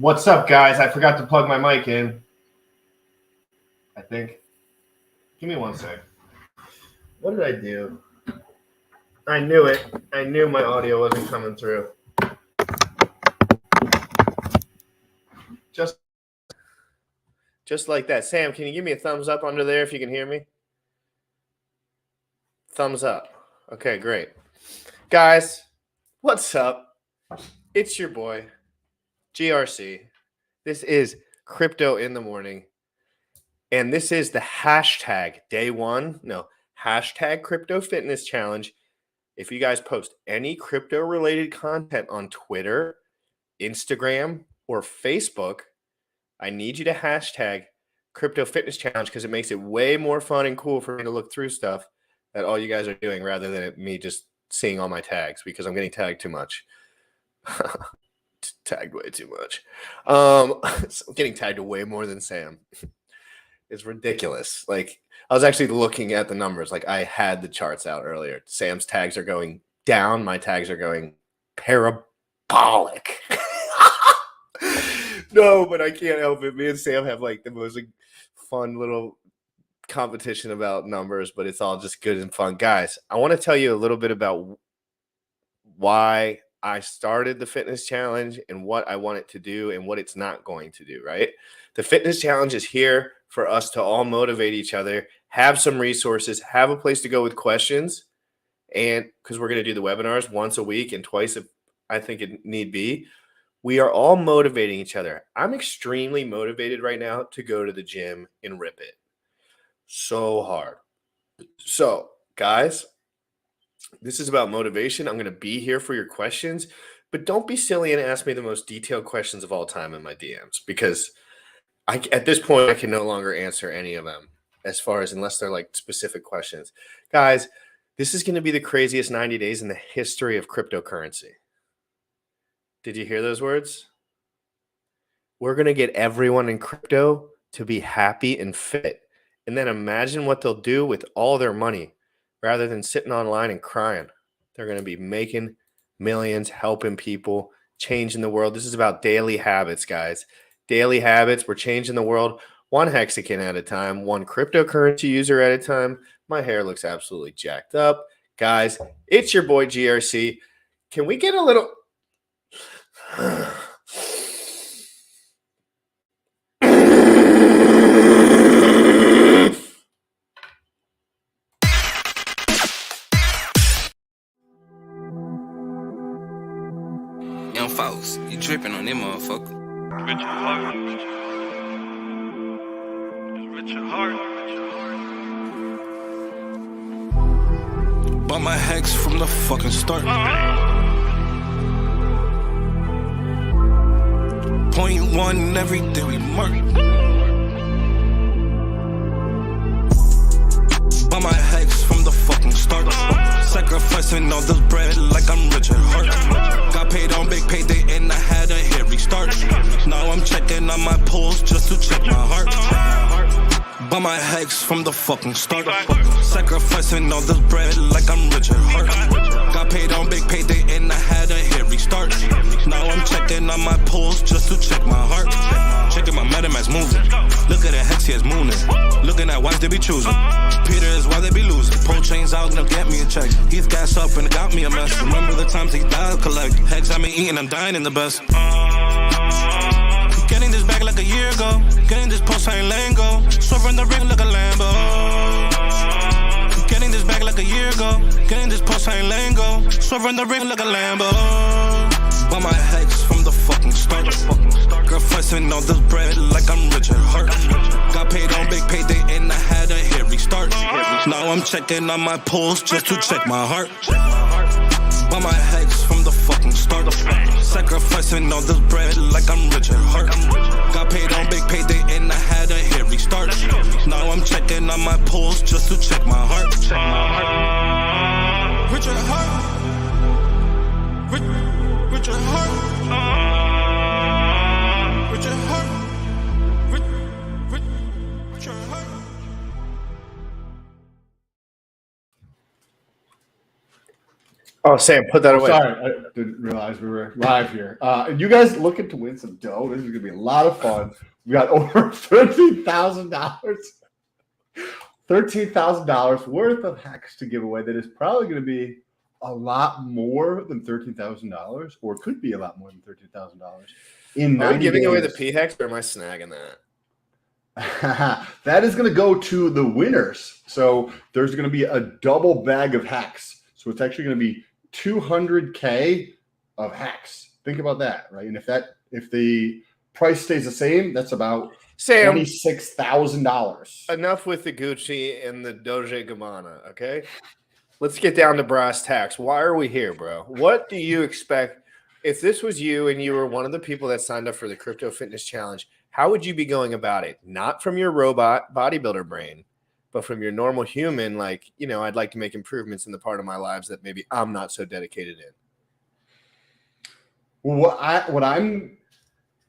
What's up, guys? I forgot to plug my mic in. I think. Give me one sec. What did I do? I knew it. I knew my audio wasn't coming through. Just like that. Sam, can you give me a thumbs up under there if you can hear me? Thumbs up. Okay, great. Guys, what's up? It's your boy, GRC. This is Crypto in the Morning. And this is the hashtag hashtag Crypto Fitness Challenge. If you guys post any crypto-related content on Twitter, Instagram, or Facebook, I need you to hashtag Crypto Fitness Challenge because it makes it way more fun and cool for me to look through stuff that all you guys are doing rather than me just seeing all my tags because I'm getting tagged too much. Tagged way too much. So I'm getting tagged way more than Sam. It's ridiculous. Like, I was actually looking at the numbers. Like, I had the charts out earlier. Sam's tags are going down. My tags are going parabolic. No, but I can't help it. Me and Sam have like the most fun little competition about numbers, but it's all just good and fun. Guys, I want to tell you a little bit about why I started the fitness challenge and what I want it to do and what it's not going to do, right? The fitness challenge is here for us to all motivate each other, have some resources, have a place to go with questions, and because we're going to do the webinars once a week and twice if I think it need be. We are all motivating each other. I'm extremely motivated right now to go to the gym and rip it so hard. So, guys, this is about motivation. I'm going to be here for your questions, but don't be silly and ask me the most detailed questions of all time in my DMs because at this point, I can no longer answer any of them unless they're like specific questions. Guys, this is going to be the craziest 90 days in the history of cryptocurrency. Did you hear those words? We're going to get everyone in crypto to be happy and fit. And then imagine what they'll do with all their money rather than sitting online and crying. They're going to be making millions, helping people, changing the world. This is about daily habits, guys. Daily habits. We're changing the world one hexagon at a time, one cryptocurrency user at a time. My hair looks absolutely jacked up. Guys, it's your boy GRC. Can we get a little... Young folks, you tripping on them motherfucker. Richard Heart. Richard Heart. Bought my hex from the fucking start. Point one every day we mark. Bought my hex from the fucking start. Sacrificing all this bread like I'm Richard Hart. Got paid on big payday and I had a hairy start. Now I'm checking on my pulse just to check my heart. Bought my hex from the fucking start. Sacrificing all this bread like I'm Richard Hart. Got paid on big payday and I had a hairy start. Now I'm checking on my pulse just to check my heart. Checking my MetaMask moving. Look at the hex, he is mooning. Looking at why they be choosing. Peter is why they be losing. Pull chains out and they'll get me a check. He's gas up and it got me a mess. Remember the times he died collect. Hex I been eating, I'm dying in the best. Getting this back like a year ago. Getting this post, I ain't letting go. Swerving the ring like a Lambo. Getting this back like a year ago. Getting this post, I ain't letting go. Swerving the ring like a Lambo. Bought my hex from the fucking start. Sacrificing all this bread like I'm Richard Hart. Got paid on big payday and I had a hairy start. Now I'm checking on my pulse just to check my heart. Bought my hex from the fucking start. Sacrificing all this bread like I'm Richard Hart. Got paid on big payday and I had a hairy start. Now I'm checking on my pulse just to check my heart. Richard Hart. Richard Hart. Richard Hart. Richard Hart. Oh, Sam, put that Oh, away. sorry, I didn't realize we were live here. And you guys looking to win some dough? This is gonna be a lot of fun. We got over $13,000 worth of hacks to give away. That is probably going to be a lot more than $13,000, or could be a lot more than $13,000 in 90 Are we giving days. away the P-Hex, or am I snagging that? That is going to go to the winners. So there's going to be a double bag of hacks. So it's actually going to be 200K of hacks. Think about that, right? And if the price stays the same, that's about Sam, $26,000. enough with the Gucci and the Doge Gabbana, okay? Let's get down to brass tacks. Why are we here, bro? What do you expect? If this was you and you were one of the people that signed up for the Crypto Fitness Challenge, how would you be going about it? Not from your robot bodybuilder brain, but from your normal human, like, I'd like to make improvements in the part of my lives that maybe I'm not so dedicated in. What I'm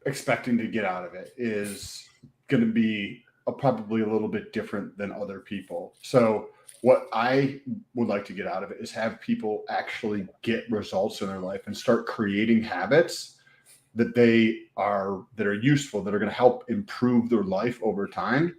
expecting to get out of it is going to be probably a little bit different than other people. So what I would like to get out of it is have people actually get results in their life and start creating habits that are useful, that are going to help improve their life over time.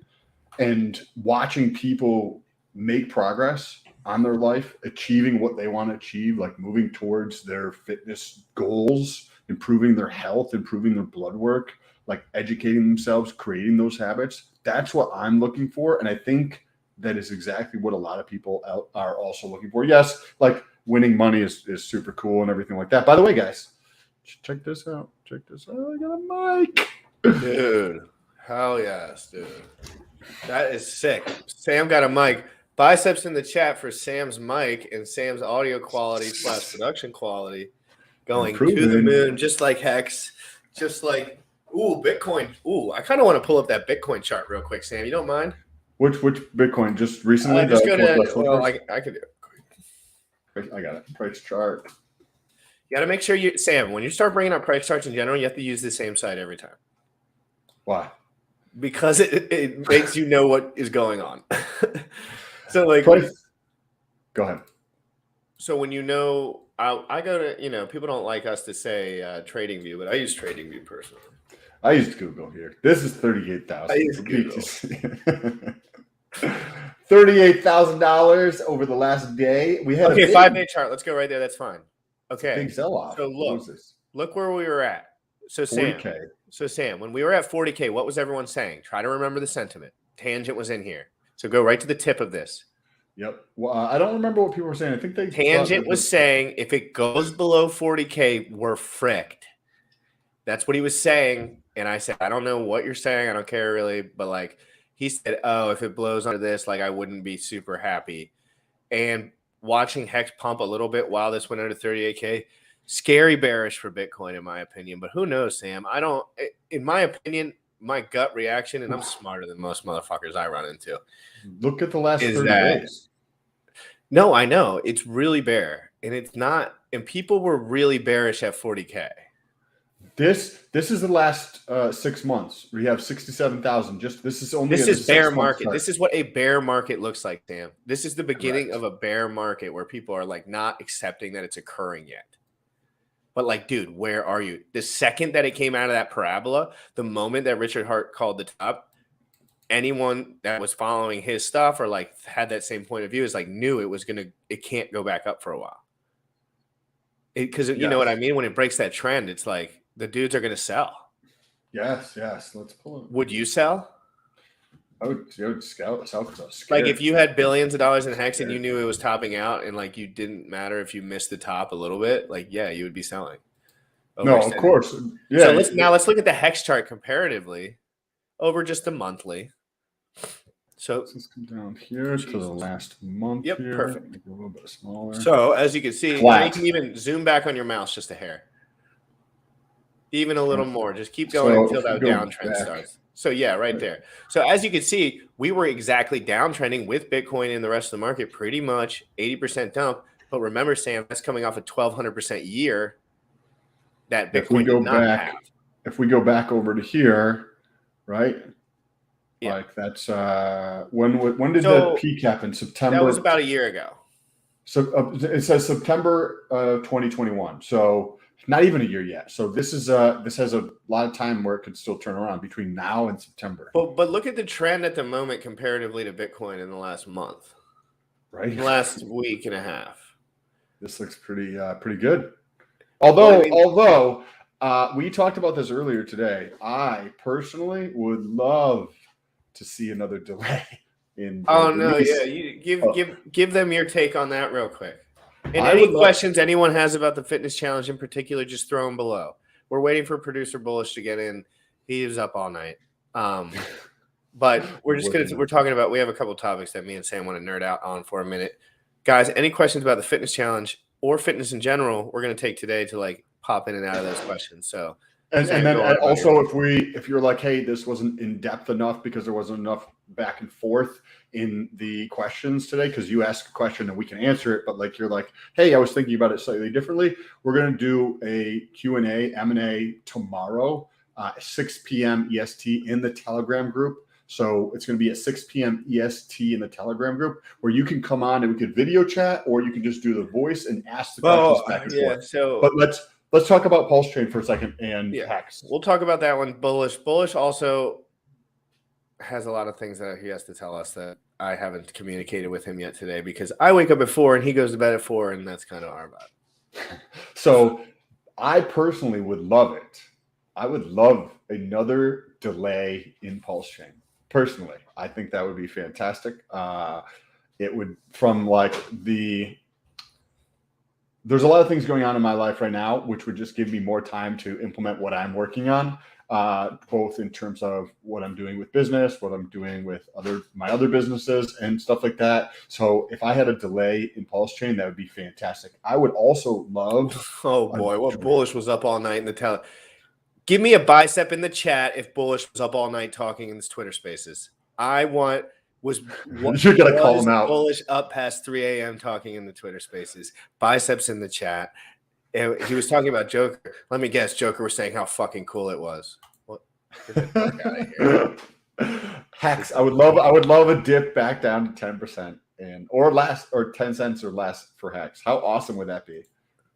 And watching people make progress on their life, achieving what they want to achieve, like moving towards their fitness goals, improving their health, improving their blood work, like educating themselves, creating those habits. That's what I'm looking for. And I think that is exactly what a lot of people are also looking for. Yes, like winning money is super cool and everything like that. By the way, guys, check this out. I got a mic. Dude, hell yes, dude. That is sick. Sam got a mic. Biceps in the chat for Sam's mic and Sam's audio quality / production quality going to the moon, just like Hex, just like, Bitcoin. I kind of want to pull up that Bitcoin chart real quick, Sam. You don't mind? Which Bitcoin? Just recently? Just go to, I could do it. I got it. Price chart. You got to make sure Sam, when you start bringing up price charts in general, you have to use the same site every time. Why? Because it makes you know what is going on. So like, go ahead. So when I go to, people don't like us to say TradingView, but I use TradingView personally. I used Google here. This is 38,000. I use Google. $38,000 over the last day. We had 5-day chart. Let's go right there. That's fine. Okay. Big sell-off. So look where we were at. So 40K. Sam, when we were at 40K, what was everyone saying? Try to remember the sentiment. Tangent was in here. So go right to the tip of this. Yep. Well, I don't remember what people were saying. I think Tangent was saying if it goes below 40K, we're fricked. That's what he was saying. And I said, I don't know what you're saying. I don't care really. But like he said, if it blows under this, like I wouldn't be super happy. And watching Hex pump a little bit while this went under 38K, scary bearish for Bitcoin, in my opinion. But who knows, Sam? In my opinion, my gut reaction, and I'm smarter than most motherfuckers I run into. Look at the last 30 days. No, I know. It's really bear. And it's not. And people were really bearish at 40K. This is the last 6 months. We have 67,000. This is bear market. This is what a bear market looks like, Sam. This is the beginning of a bear market where people are like not accepting that it's occurring yet. But like, dude, where are you? The second that it came out of that parabola, the moment that Richard Hart called the top, anyone that was following his stuff or like had that same point of view is like knew it can't go back up for a while. Because you know what I mean? When it breaks that trend, it's like the dudes are going to sell. Yes. Let's pull it. Would you sell? I would sell because I was scared. Like if you had billions of dollars in Hex and you knew it was topping out and like you didn't matter if you missed the top a little bit, like, yeah, you would be selling. No, of course. Yeah. So let's look at the Hex chart comparatively over just the monthly. So let's come down here to the last month. Yep, here. perfect. Make it a little bit smaller. So as you can see, you can even zoom back on your mouse just a hair. Even a little more. Just keep going until that downtrend starts. So yeah, right there. So as you can see, we were exactly downtrending with Bitcoin and the rest of the market, pretty much 80% dump. But remember, Sam, that's coming off a 1,200% year that Bitcoin did not have. If we go back over to here, right? Yeah. Like that's when did the peak happen? September. That was about a year ago. So it says September 2021. So not even a year yet. So this has a lot of time where it could still turn around between now and September. But look at the trend at the moment comparatively to Bitcoin in the last month, Right? last week and a half. This looks pretty good. Although we talked about this earlier today, I personally would love to see another delay in. Give them your take on that real quick. And I any would love- questions anyone has about the fitness challenge in particular, just throw them below. We're waiting for producer Bullish to get in. He was up all night. But we're talking about, we have a couple topics that me and Sam want to nerd out on for a minute. Guys, any questions about the fitness challenge or fitness in general, we're going to take today to like pop in and out of those questions. So, and then also if you're like, hey, this wasn't in depth enough because there wasn't enough back and forth in the questions today, because you ask a question and we can answer it, but like you're like, hey, I was thinking about it slightly differently. We're going to do a Q&A, M&A tomorrow, 6 p.m. EST in the Telegram group. So it's going to be at 6 p.m. EST in the Telegram group, where you can come on and we could video chat, or you can just do the voice and ask the questions back and forth. So, but let's talk about Pulse Chain for a second and Hex. We'll talk about that one. Bullish also has a lot of things that he has to tell us that I haven't communicated with him yet today, because I wake up at 4 and he goes to bed at 4, and that's kind of our vibe. So I personally would love it. I would love another delay in Pulse Chain. Personally, I think that would be fantastic. It would, from like there's a lot of things going on in my life right now, which would just give me more time to implement what I'm working on, both in terms of what I'm doing with business, what I'm doing with my other businesses and stuff like that. So if I had a delay in Pulse Chain, that would be fantastic. I would also love. Oh boy, what Bullish was up all night in the Give me a bicep in the chat if Bullish was up all night talking in his Twitter Spaces. You're gonna call him out. Bullish up past 3 a.m. talking in the Twitter Spaces. Biceps in the chat. And he was talking about Joker. Let me guess, Joker was saying how fucking cool it was. What? Get the fuck out of here. Hex. I would love a dip back down to 10% or 10 cents or less for Hex. How awesome would that be?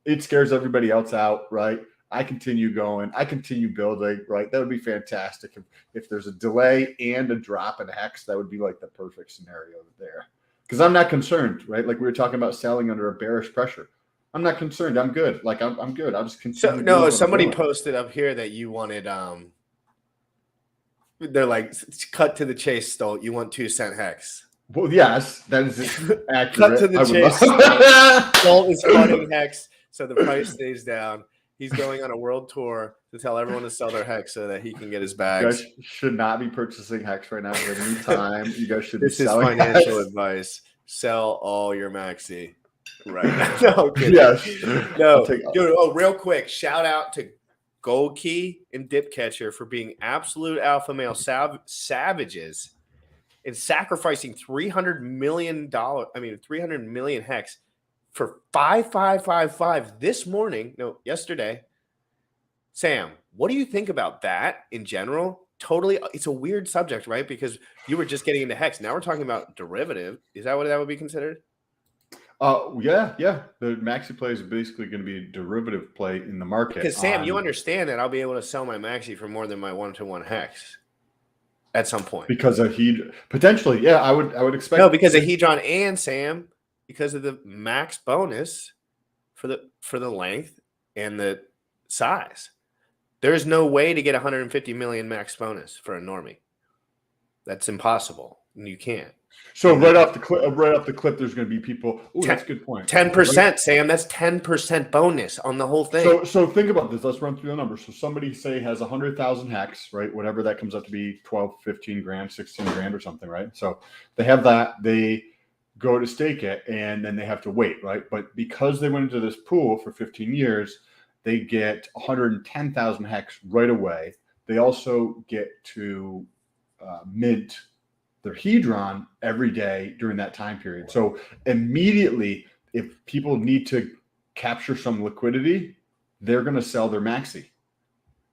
It scares everybody else out, right? I continue going. I continue building, right? That would be fantastic. If there's a delay and a drop in Hex, that would be like the perfect scenario there. Because I'm not concerned, right? Like we were talking about selling under a bearish pressure. I'm not concerned. I'm good. Like I'm good. I'll just continue. So no, somebody posted up here that you wanted they're like, cut to the chase, Stolt. You want 2 cent Hex. Well, yes, that is accurate. Cut to the chase. Stolt is cutting Hex, so the price stays down. He's going on a world tour to tell everyone to sell their Hex so that he can get his bags. You guys should not be purchasing Hex right now at any time. You guys should This be is selling financial Hex. Advice. Sell all your Maxi right now. No, Yes. No. Dude, real quick. Shout out to Gold Key and Dip Catcher for being absolute alpha male savages and sacrificing $300 million Hex for 5555 this morning. No, yesterday. Sam, what do you think about that in general? Totally, it's a weird subject, right? Because you were just getting into Hex. Now we're talking about derivative. Is that what that would be considered? Yeah. The Maxi play is basically going to be a derivative play in the market. Because Sam, you understand that I'll be able to sell my Maxi for more than my 1-to-1 Hex at some point. Because of potentially, yeah, I would expect. No, because of Hedron and Sam, because of the max bonus for the length and the size. There's no way to get 150 million max bonus for a normie. That's impossible. You can't. So right off the clip, there's going to be people. Oh, that's a good point. 10%, Sam. That's 10% bonus on the whole thing. So think about this. Let's run through the numbers. So somebody say has 100,000 Hex, right? Whatever that comes up to be, 12, 15 grand, 16 grand or something, right? So they have that. They go to stake it, and then they have to wait, right? But because they went into this pool for 15 years, they get 110,000 Hex right away. They also get to mint their Hedron every day during that time period. So immediately, if people need to capture some liquidity, they're going to sell their Maxi.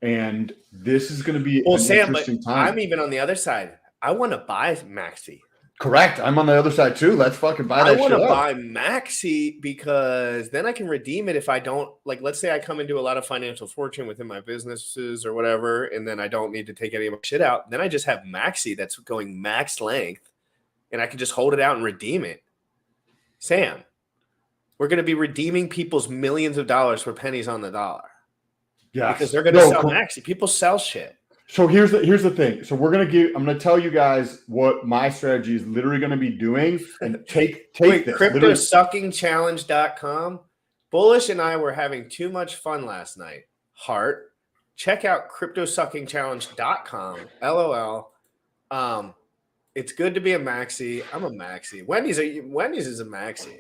And this is going to be an interesting time. I'm even on the other side. I want to buy Maxi. Correct. I'm on the other side too. Let's fucking buy I that want shit to up. buy Maxi because then I can redeem it if I don't like. Let's say I come into a lot of financial fortune within my businesses or whatever, and then I don't need to take any of my shit out. Then I just have Maxi that's going max length, and I can just hold it out and redeem it. Sam, we're going to be redeeming people's millions of dollars for pennies on the dollar. Yes. Because they're going to sell Maxi. People sell shit. So here's the thing. So I'm gonna tell you guys what my strategy is literally gonna be doing, and take Wait, this. cryptosuckingchallenge.com. Bullish and I were having too much fun last night. Heart. Check out cryptosuckingchallenge.com. LOL. It's good to be a maxi. I'm a maxi. Wendy's is a maxi.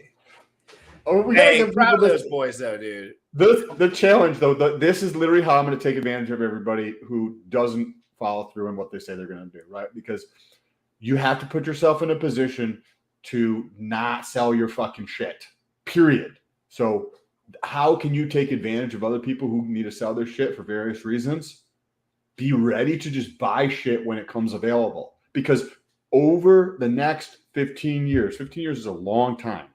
Oh, we Hey, gotta give proud of people those boys though, dude. the challenge though. This is literally how I'm going to take advantage of everybody who doesn't follow through on what they say they're going to do, right? Because you have to put yourself in a position to not sell your fucking shit. Period. So how can you take advantage of other people who need to sell their shit for various reasons? Be ready to just buy shit when it comes available. Because over the next 15 years is a long time.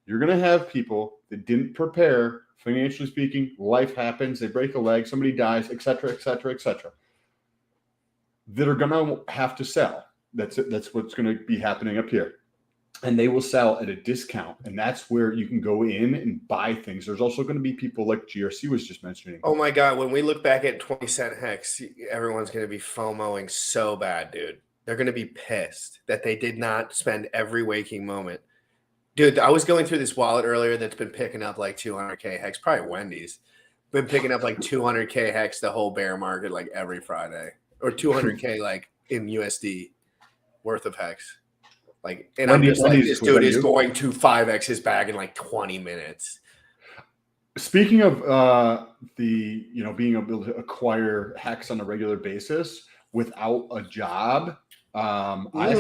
You're going to have people that didn't prepare, financially speaking. Life happens. They break a leg. Somebody dies, et cetera, et cetera, et cetera. That are going to have to sell. That's it. That's what's going to be happening up here. And they will sell at a discount. And that's where you can go in and buy things. There's also going to be people like GRC was just mentioning. Oh my God. When we look back at 20-cent hex, everyone's going to be FOMOing so bad, dude. They're going to be pissed that they did not spend every waking moment. Dude, I was going through this wallet earlier that's been picking up like 200K hex, probably Wendy's. Been picking up like 200K hex the whole bear market like every Friday. Or 200K like in USD worth of hex. Like, and I'm just like, this dude is going to 5x his bag in like 20 minutes. Speaking of being able to acquire hex on a regular basis without a job, I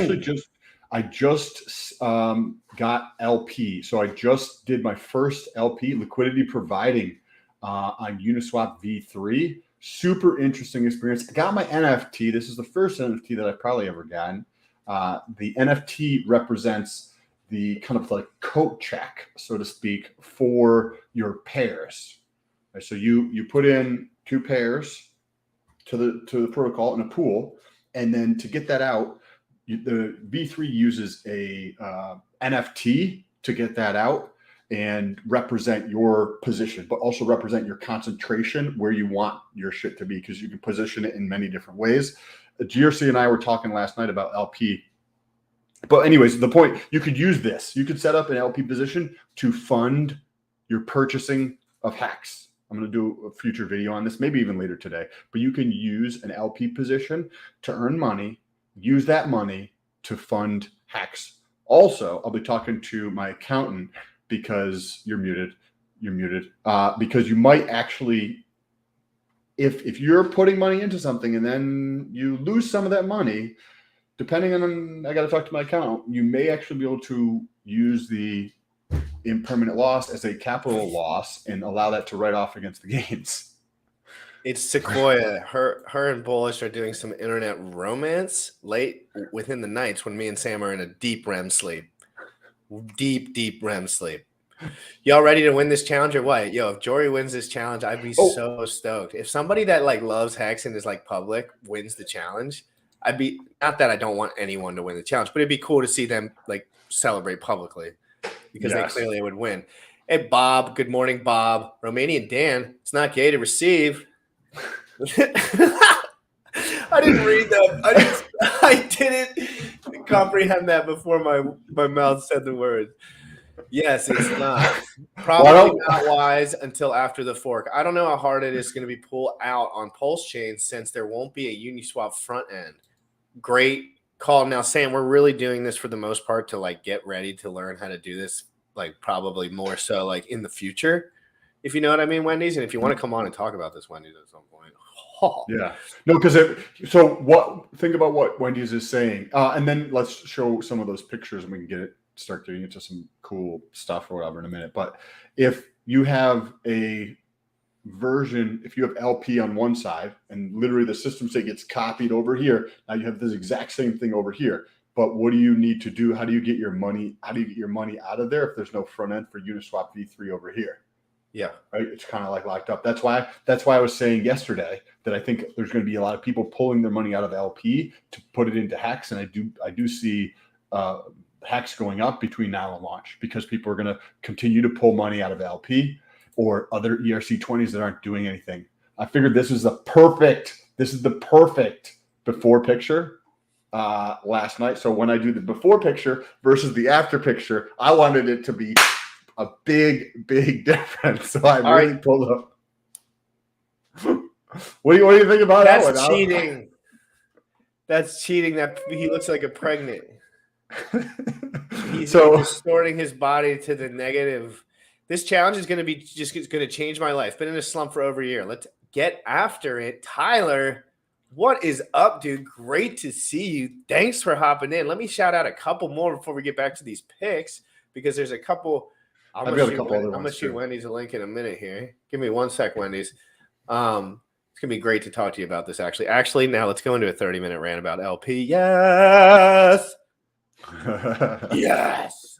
just got LP. So I just did my first LP, liquidity providing, on Uniswap V3. Super interesting experience. I got my NFT. This is the first NFT that I've probably ever gotten. The NFT represents the kind of like coat check, so to speak, for your pairs. Right, so you put in 2 pairs to the protocol in a pool, and then to get that out, the V3 uses a NFT to get that out and represent your position, but also represent your concentration where you want your shit to be, because you can position it in many different ways. GRC and I were talking last night about LP. But anyways, the point, you could use this. You could set up an LP position to fund your purchasing of hex. I'm going to do a future video on this, maybe even later today. But you can use an LP position to earn money, use that money to fund hex. Also, I'll be talking to my accountant because you're muted, because you might actually, if you're putting money into something and then you lose some of that money, depending on, I got to talk to my accountant, you may actually be able to use the impermanent loss as a capital loss and allow that to write off against the gains. It's Sequoia. Her and Bullish are doing some internet romance late within the nights when me and Sam are in a deep REM sleep. Deep REM sleep. Y'all ready to win this challenge or what? Yo, if Jory wins this challenge, I'd be so stoked. If somebody that like loves hex and is like public wins the challenge, I'd be, not that I don't want anyone to win the challenge, but it'd be cool to see them like celebrate publicly because they clearly would win. Hey, Bob. Good morning, Bob. Romanian Dan. It's not gay to receive. I didn't read that. I didn't comprehend that before my mouth said the words. Yes, it's not. Probably not wise until after the fork. I don't know how hard it is going to be pulled out on Pulse Chain since there won't be a Uniswap front end. Great call. Now, Sam, we're really doing this for the most part to like get ready to learn how to do this, like probably more so like in the future, if you know what I mean, Wendy's. And if you want to come on and talk about this, Wendy's, at some point. Oh. Yeah. No, because think about what Wendy's is saying. And then let's show some of those pictures and we can start getting into some cool stuff or whatever in a minute. But if you have a version, if you have LP on one side and literally the system state gets copied over here, now you have this exact same thing over here. But what do you need to do? How do you get your money? How do you get your money out of there if there's no front end for Uniswap V3 over here? Yeah. Right. It's kind of like locked up. That's why I was saying yesterday that I think there's going to be a lot of people pulling their money out of LP to put it into Hex. And I do see Hex going up between now and launch because people are going to continue to pull money out of LP or other ERC20s that aren't doing anything. I figured this is the perfect before picture last night. So when I do the before picture versus the after picture, I wanted it to be a big difference. So I really pulled up. What do you think about that one? That's cheating. That's cheating. That he looks like a pregnant. He's distorting his body to the negative. This challenge is going to be just going to change my life. Been in a slump for over a year. Let's get after it. Tyler, what is up, dude? Great to see you. Thanks for hopping in. Let me shout out a couple more before we get back to these picks because there's a couple. I'm gonna shoot Wendy's a link in a minute here. Give me 1 sec, Wendy's. It's gonna be great to talk to you about this. Actually, now let's go into a 30-minute rant about LP. Yes, yes.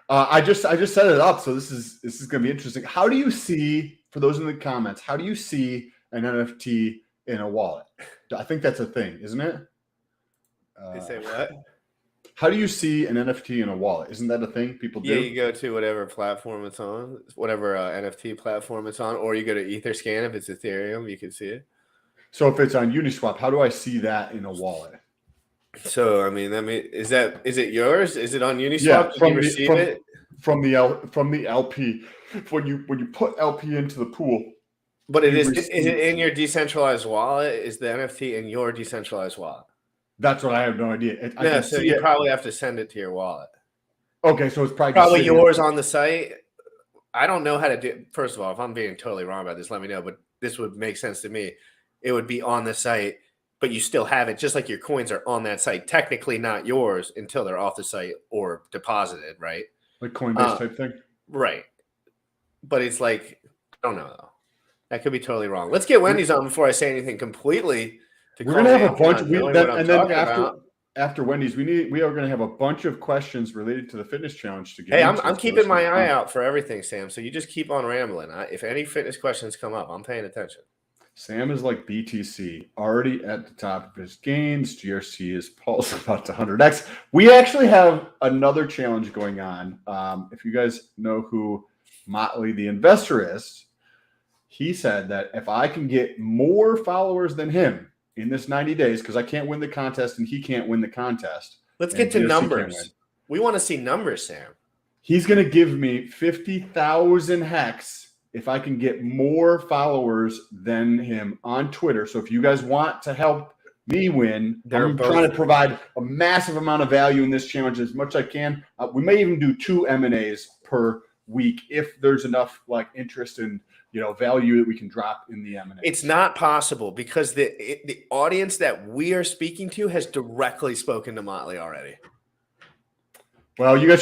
I just set it up, so this is gonna be interesting. How do you see, for those in the comments, how do you see an NFT in a wallet? I think that's a thing, isn't it? They say what? How do you see an NFT in a wallet? Isn't that a thing people do? Yeah, you go to whatever platform it's on, whatever NFT platform it's on, or you go to Etherscan if it's Ethereum, you can see it. So if it's on Uniswap, how do I see that in a wallet? So I mean, is it yours? Is it on Uniswap? Yeah, Did you receive it from the LP? When you put LP into the pool. But is it in your decentralized wallet? Is the NFT in your decentralized wallet? That's what I have no idea. So you probably have to send it to your wallet. Okay, so it's probably yours on the site. I don't know how to do. First of all, if I'm being totally wrong about this, let me know. But this would make sense to me. It would be on the site, but you still have it, just like your coins are on that site. Technically, not yours until they're off the site or deposited, right? Like Coinbase type thing, right? But it's like I don't know though. That could be totally wrong. Let's get Wendy's on before I say anything completely. We're gonna have a bunch, and then after Wendy's, we are gonna have a bunch of questions related to the fitness challenge to get. Hey, I'm keeping my eye out for everything, Sam. So you just keep on rambling. If any fitness questions come up, I'm paying attention. Sam is like BTC, already at the top of his gains. GRC is pulse about to 100x. We actually have another challenge going on. If you guys know who Motley the investor is, he said that if I can get more followers than him in this 90 days, because I can't win the contest and he can't win the contest. Let's get to numbers. We want to see numbers, Sam. He's going to give me 50,000 hex if I can get more followers than him on Twitter. So if you guys want to help me win, I'm trying to provide a massive amount of value in this challenge as much as I can. We may even do 2 M&As per week if there's enough like interest in value that we can drop in the M&A. It's not possible because the audience that we are speaking to has directly spoken to Motley already. Well, you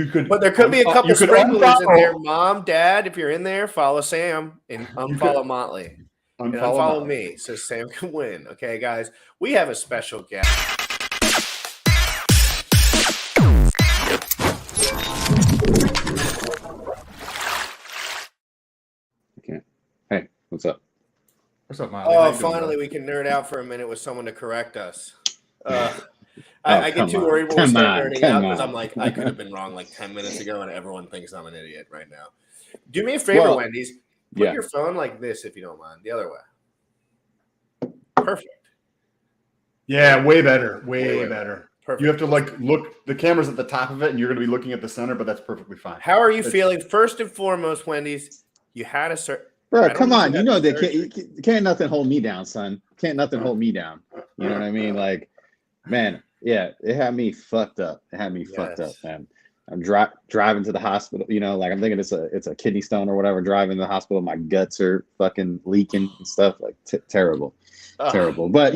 could. But there could be a couple sprinklers in there. Mom, Dad, if you're in there, follow Sam and unfollow Motley. And unfollow me so Sam can win. Okay, guys, we have a special guest. Hey, what's up? What's up, Miley? Oh, finally, we can nerd out for a minute with someone to correct us. I get too worried when we start nerding out because I'm like, I could have been wrong like 10 minutes ago, and everyone thinks I'm an idiot right now. Do me a favor, Wendy's. Put your phone like this, if you don't mind. The other way. Perfect. Yeah, way better. Way better. Perfect. You have to look. The camera's at the top of it, and you're going to be looking at the center, but that's perfectly fine. How are you feeling? First and foremost, Wendy's, you had a certain. Bro, come on. You know that can't nothing hold me down, son. Can't nothing hold me down. You know what I mean? Like, man, yeah, it had me fucked up. It had me fucked up, man. I'm driving to the hospital, like I'm thinking it's a kidney stone or whatever, driving to the hospital. My guts are fucking leaking and stuff, like terrible. Terrible. But,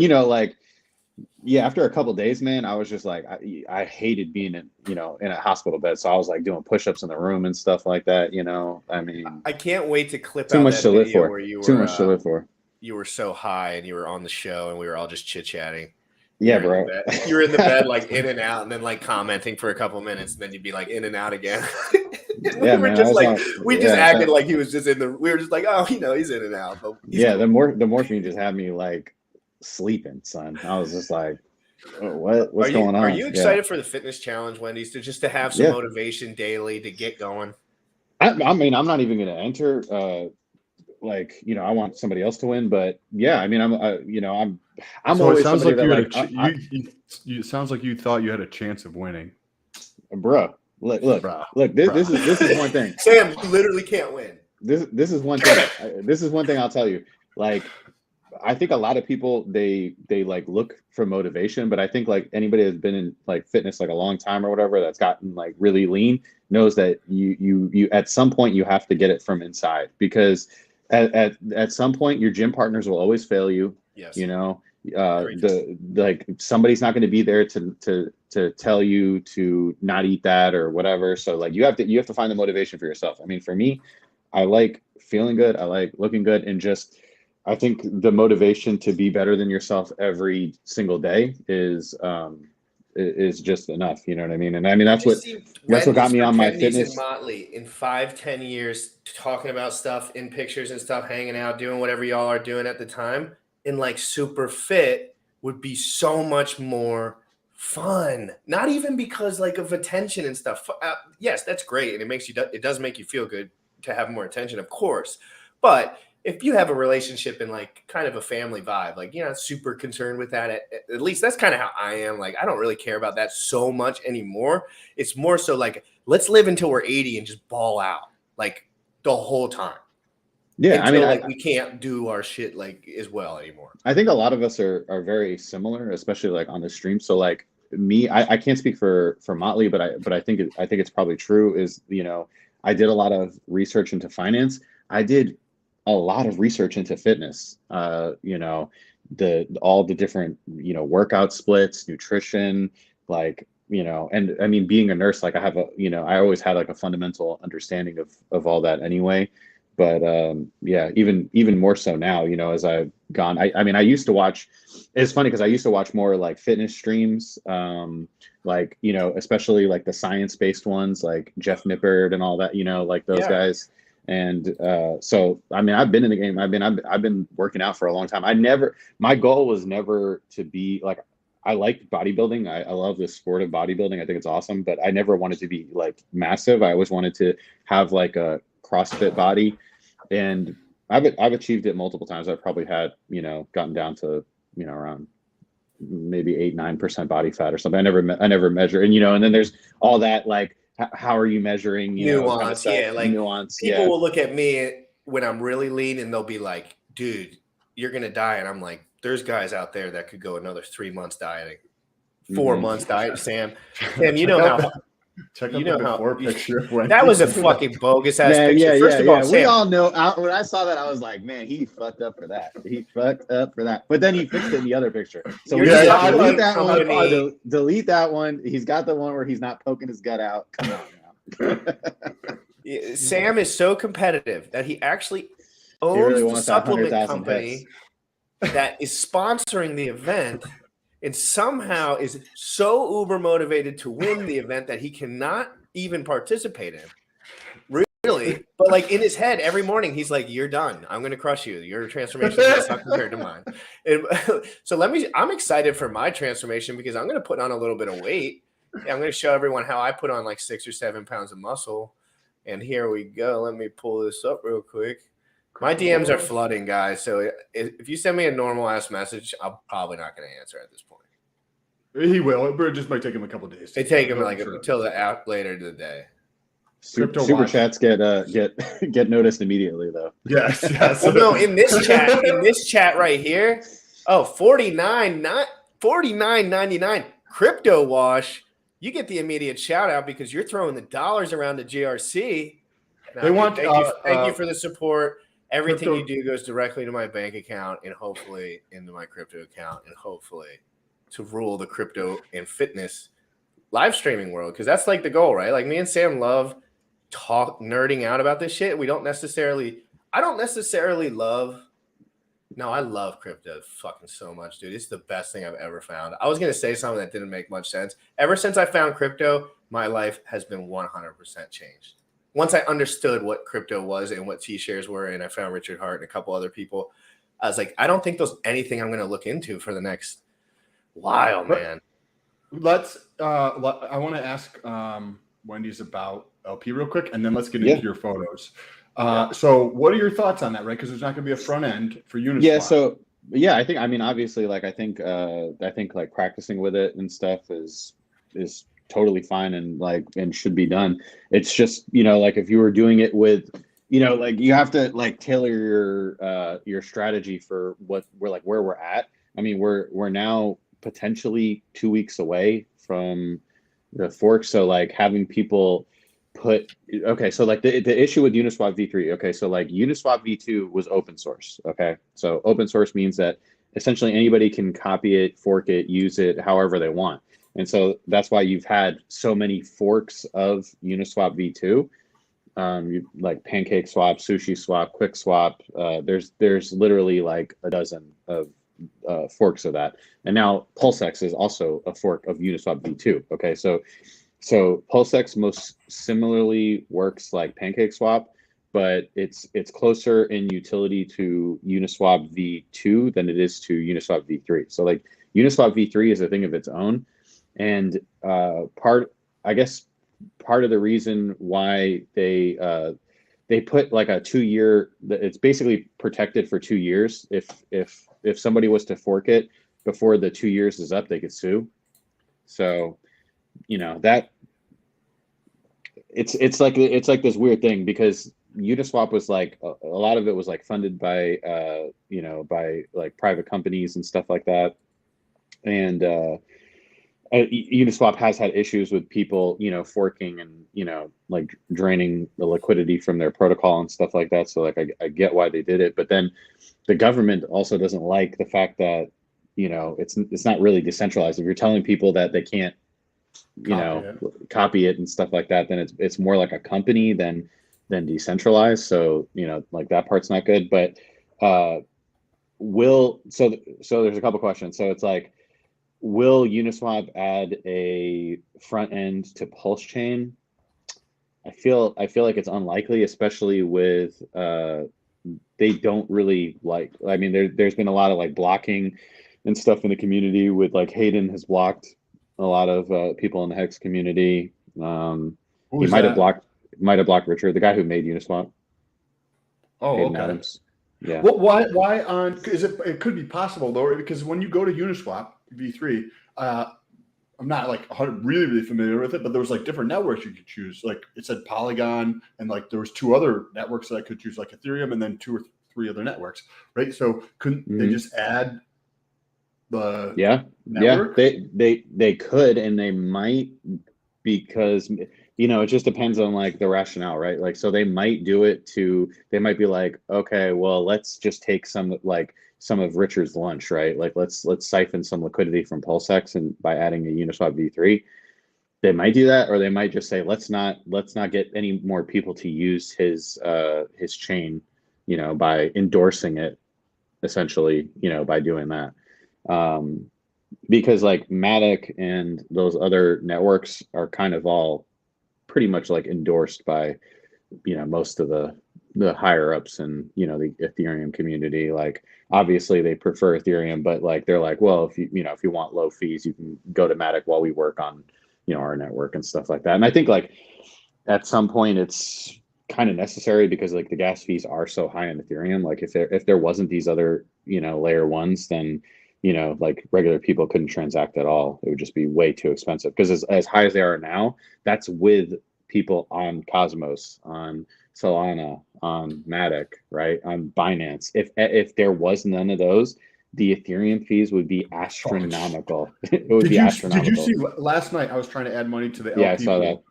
after a couple of days, man, I was just like, I hated being in a hospital bed. So I was like doing push-ups in the room and stuff like that. I mean, I can't wait to clip too out much that to live video for. where you were Too much to live for. You were so high and you were on the show and we were all just chit-chatting. Yeah, You're in bro. the bed. You're in the bed, like in and out, and then like commenting for a couple minutes, and then you'd be like in and out again. And we Yeah, were man. just like, all, we just yeah, acted like he was just in the. We were just like, oh, he's in and out. But he's yeah. cool. The morphine just had me like sleeping, son. I was just like, oh, what's going on? Are you excited for the fitness challenge, Wendy's, to have some Yeah. motivation daily to get going? I mean, I'm not even going to enter. Like, I want somebody else to win, but yeah, I mean, I'm So always it sounds somebody like that it sounds like you thought you had a chance of winning. bro. Look. Bro. This is one thing. Sam, you literally can't win. This is one thing. This is one thing I'll tell you. Like, I think a lot of people they like look for motivation, but I think like anybody that's been in like fitness like a long time or whatever that's gotten like really lean knows that you at some point you have to get it from inside, because at some point your gym partners will always fail you. Yes. Like somebody's not going to be there to tell you to not eat that or whatever. So like you have to find the motivation for yourself. I mean, for me, I like feeling good. I like looking good, and just I think the motivation to be better than yourself every single day is just enough. You know what I mean? And I mean that's what got me on my fitness. Motley in 5-10 years talking about stuff in pictures and stuff, hanging out, doing whatever y'all are doing at the time, and like super fit would be so much more fun. Not even because like of attention and stuff. Yes, that's great, and it does make you feel good to have more attention, of course. But if you have a relationship and like kind of a family vibe, like you're not super concerned with that. At least that's kind of how I am. Like I don't really care about that so much anymore. It's more so like let's live until we're 80 and just ball out like the whole time. Yeah, I mean, we can't do our shit like as well anymore. I think a lot of us are very similar, especially like on the stream. So like me, I can't speak for Motley, but I think it's probably true. Is I did a lot of research into finance. I did a lot of research into fitness. All the different workout splits, nutrition, like and I mean being a nurse, like I have I always had like a fundamental understanding of all that anyway. But yeah, even more so now, as I've gone, I mean, I used to watch, it's funny because I used to watch more like fitness streams, like, especially like the science-based ones, like Jeff Nippard and all that, like those guys. And so, I mean, I've been in the game. I've been working out for a long time. My goal was never to be like, I like bodybuilding. I love the sport of bodybuilding. I think it's awesome, but I never wanted to be like massive. I always wanted to have like a CrossFit body, and I've achieved it multiple times. I've probably had gotten down to around maybe 8-9% body fat or something. I never measure, and then there's all that like how are you measuring nuance? Nuance. People will look at me when I'm really lean and they'll be like, "Dude, you're gonna die," and I'm like, "There's guys out there that could go another 3 months dieting, 4 months diet." Sam, you know how. Check out the before picture of Wendy. That was a fucking bogus ass picture. Yeah, First of all, Sam, we all know. When I saw that, I was like, "Man, he fucked up for that. He fucked up for that." But then he fixed it in the other picture. So we delete that one. Delete that one. He's got the one where he's not poking his gut out. Come on now. Sam is so competitive that he actually owns the supplement company that is sponsoring the event, and somehow is so uber motivated to win the event that he cannot even participate in. Really? But like in his head, every morning he's like, "You're done. I'm going to crush you. Your transformation is not compared to mine." And so I'm excited for my transformation because I'm going to put on a little bit of weight. I'm going to show everyone how I put on like 6 or 7 pounds of muscle. And here we go. Let me pull this up real quick. My DMs are flooding, guys. So if you send me a normal ass message, I'm probably not going to answer at this point. He will. It just might take him a couple of days. It take him like until the out later in the day. Super chats get noticed immediately though. Yes. Well, no, in this chat right here. Oh, $49.99 crypto wash. You get the immediate shout out because you're throwing the dollars around the GRC. Now, thank you for the support. Everything you do goes directly to my bank account and hopefully into my crypto account and hopefully to rule the crypto and fitness live streaming world, because that's like the goal, right? Like me and Sam love nerding out about this shit. I don't necessarily love No, I love crypto fucking so much, dude. It's the best thing I've ever found. I was gonna say something that didn't make much sense. Ever since I found crypto, my life has been 100% changed. Once I understood what crypto was and what T-shares were, and I found Richard Hart and a couple other people, I was like, I don't think there's anything I'm gonna look into for the next while, man. Let's. I want to ask Wendy's about LP real quick, and then let's get into your photos. So what are your thoughts on that, right? Because there's not going to be a front end for Uniswap. Yeah. So yeah, I think, I mean, obviously, like, I think like practicing with it and stuff is totally fine and should be done. It's just, like if you were doing it with, like you have to like tailor your strategy for where we're at. I mean, we're now potentially 2 weeks away from the fork. So like having people so like the issue with Uniswap v3, okay, so like Uniswap v2 was open source. Okay, so open source means that essentially anybody can copy it, fork it, use it however they want. And so that's why you've had so many forks of Uniswap v2, like Pancake Swap, Sushi Swap, Quick Swap. There's literally like a dozen of forks of that. And now PulseX is also a fork of Uniswap v2. Okay, so PulseX most similarly works like Pancake Swap, but it's closer in utility to Uniswap v2 than it is to Uniswap v3. So like Uniswap v3 is a thing of its own, and part of the reason why they put like a 2 year, it's basically protected for 2 years. If somebody was to fork it before the 2 years is up, they could sue. So that it's like this weird thing, because Uniswap was like a lot of it was like funded by by like private companies and stuff like that, and Uniswap has had issues with people forking and like draining the liquidity from their protocol and stuff like that. So like I get why they did it, but then the government also doesn't like the fact that it's not really decentralized. If you're telling people that they can't copy it and stuff like that, then it's more like a company than decentralized. So like that part's not good. But so there's a couple questions. So it's like, will Uniswap add a front end to Pulse Chain? I feel like it's unlikely, especially with they don't really like. I mean, there's been a lot of like blocking and stuff in the community with like Hayden has blocked a lot of people in the Hex community. He might have blocked Richard, the guy who made Uniswap. Oh, Hayden okay. Adams. Yeah. Well, why on? Because it could be possible though, because when you go to Uniswap v3, I'm not like really familiar with it, but there was like different networks you could choose. Like it said Polygon, and like there was 2 other networks that I could choose, like Ethereum, and then 2 or 3 other networks, right? So couldn't they just add the network? They could, and they might, because it just depends on like the rationale, right? Like, so they might do it they might be like, okay, well, let's just take some of Richard's lunch, right? Like let's siphon some liquidity from PulseX and by adding a Uniswap v3. They might do that, or they might just say, let's not get any more people to use his chain, by endorsing it, essentially, by doing that. Because like Matic and those other networks are kind of all pretty much like endorsed by most of the higher ups in the Ethereum community. Like obviously they prefer Ethereum, but like they're like, well, if you want low fees, you can go to Matic while we work on our network and stuff like that. And I think like at some point it's kind of necessary, because like the gas fees are so high on Ethereum. Like if there wasn't these other layer ones, then like regular people couldn't transact at all. It would just be way too expensive, because as high as they are now, that's with people on Cosmos, on Solana, on Matic, right, on Binance. If there was none of those, the Ethereum fees would be astronomical. It would be astronomical. Did you see last night? I was trying to add money to the LP. Yeah, I saw that.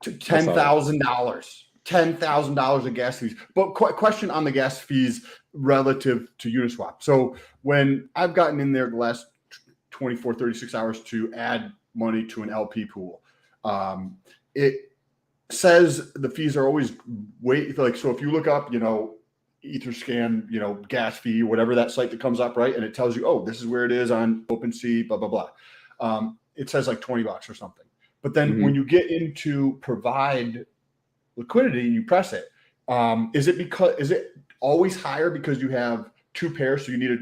$10,000 of gas fees. But question on the gas fees relative to Uniswap. So when I've gotten in there the last 24, 36 hours to add money to an LP pool, it says the fees are always so if you look up, Etherscan, gas fee, whatever that site that comes up, right? And it tells you, oh, this is where it is on OpenSea, blah, blah, blah. It says like $20 or something. But then when you get into provide liquidity, you press it. Is it always higher because you have two pairs, so you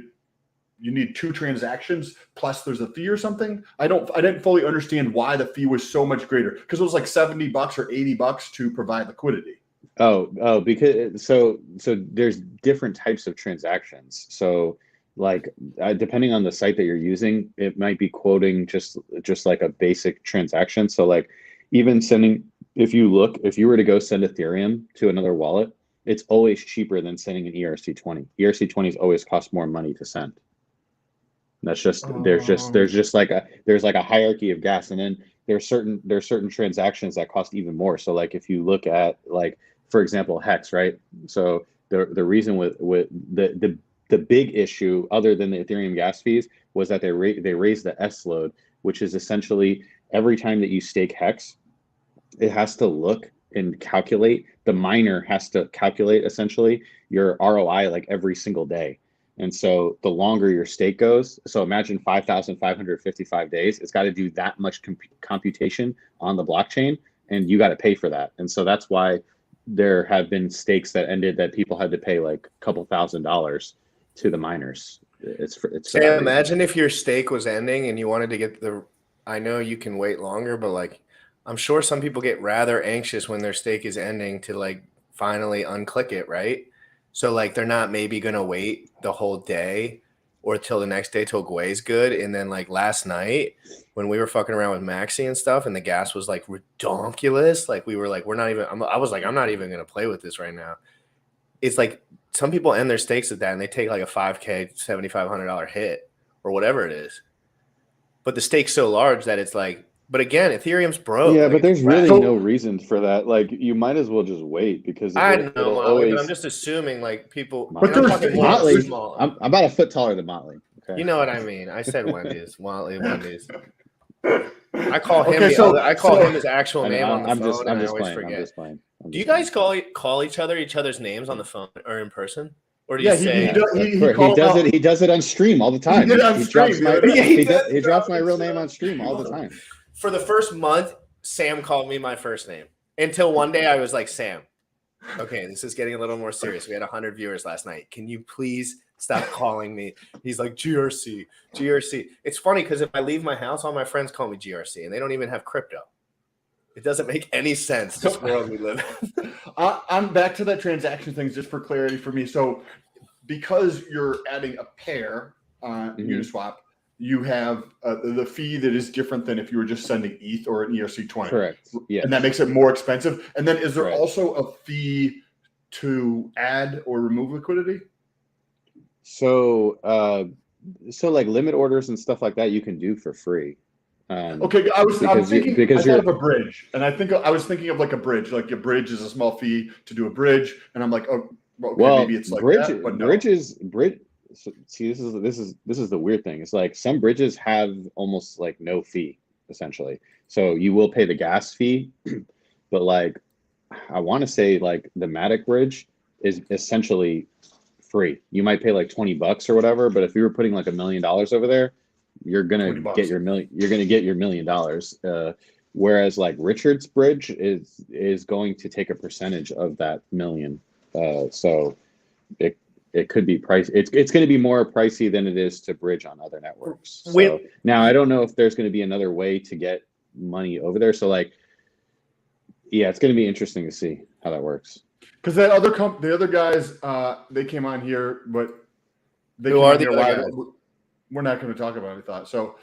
need two transactions plus there's a fee or something? I didn't fully understand why the fee was so much greater, because it was like $70 or $80 to provide liquidity. Because so there's different types of transactions. So like depending on the site that you're using, it might be quoting just like a basic transaction. So like even sending, if you were to go send Ethereum to another wallet, it's always cheaper than sending an ERC20. ERC20s always cost more money to send. That's just there's like a hierarchy of gas, and then there's certain transactions that cost even more. So like if you look at, like, for example, Hex, right? So the reason with the big issue, other than the Ethereum gas fees, was that they raised the S load, which is essentially every time that you stake Hex, it has to look and calculate. The miner has to calculate essentially your ROI like every single day. And so the longer your stake goes, so imagine 5,555 days, it's got to do that much computation on the blockchain, and you got to pay for that. And so that's why there have been stakes that ended that people had to pay like a couple $1,000s to the miners. It's Sam, imagine if your stake was ending and you wanted to get I know you can wait longer, but like I'm sure some people get rather anxious when their stake is ending to like finally unclick it, right? So like they're not maybe going to wait the whole day or till the next day till Gwei's good. And then like last night when we were fucking around with Maxi and stuff and the gas was like redonkulous, like we were like, I was like, I'm not even going to play with this right now. It's like some people end their stakes at that and they take like a $5,000, $7,500 hit or whatever it is. But the stake's so large that it's like, but again, Ethereum's broke. Yeah, like, but there's really no reason for that. Like, you might as well just wait, because I know, Motley, but I'm just assuming like people. But there's Motley. I'm about a foot taller than Motley. Okay. You know what I mean? I said Wendy's, Motley, Wendy's. I call him. Him his actual name on the phone, and I always forget. I'm just playing. Do you guys call each other's names on the phone or in person? Or do you he does it on stream all the time. He drops my real name on stream all the time. For the first month, Sam called me my first name until one day I was like, Sam, okay, this is getting a little more serious. We had 100 viewers last night. Can you please stop calling me? He's like, GRC. It's funny because if I leave my house, all my friends call me GRC and they don't even have crypto. It doesn't make any sense, this world we live in. I'm back to that transaction things just for clarity for me. So because you're adding a pair on Uniswap, you have the fee that is different than if you were just sending ETH or an ERC20. Correct. Yeah. And that makes it more expensive. And then is there also a fee to add or remove liquidity? So like limit orders and stuff like that you can do for free. Okay, I was thinking of a bridge, and I was thinking of like a bridge. Like a bridge is a small fee to do a bridge, and I'm like, oh, well, maybe it's like bridge, that. But no. Bridge. See, this is the weird thing. It's like some bridges have almost like no fee essentially. So you will pay the gas fee, but like I want to say like the Matic bridge is essentially free. You might pay like $20 or whatever, but if you were putting like $1 million over there, you're gonna get your $1 million. Whereas like Richard's bridge is going to take a percentage of that million. So it could be price. It's going to be more pricey than it is to bridge on other networks. So now I don't know if there's going to be another way to get money over there. So like, yeah, it's going to be interesting to see how that works. Because the other guys, they came on here, but who are the other guys? We're not going to talk about it. I thought so.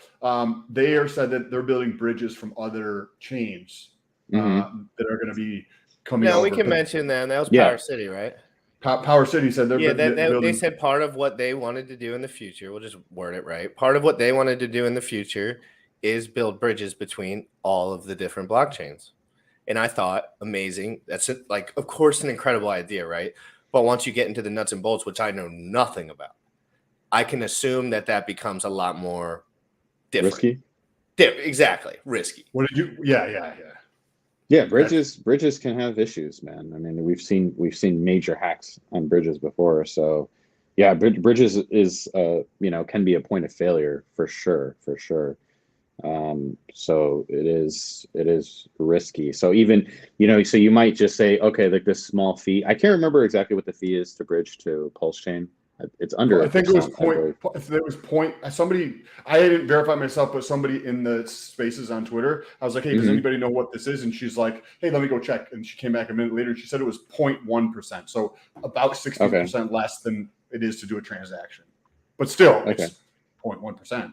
They are said that they're building bridges from other chains that are going to be coming. Yeah, over. We can mention them. That was Power City, right? Power City said they said part of what they wanted to do in the future. We'll just word it right. Part of what they wanted to do in the future is build bridges between all of the different blockchains. And I thought, amazing. That's like, of course, an incredible idea, right? But once you get into the nuts and bolts, which I know nothing about, I can assume that becomes a lot more different. Risky? Exactly. Risky. What did you? Yeah. Yeah, bridges can have issues, man. I mean, we've seen major hacks on bridges before, so yeah, bridges is can be a point of failure for sure, for sure. So it is risky. So even so you might just say, okay, like this small fee. I can't remember exactly what the fee is to bridge to Pulse Chain. It's under. I think it was point. There was point. Somebody, I didn't verify myself, but somebody in the spaces on Twitter, I was like, "Hey, does anybody know what this is?" And she's like, "Hey, let me go check." And she came back a minute later, and she said it was 0.1%, so about 60% less than it is to do a transaction. But still, it's 0.1%.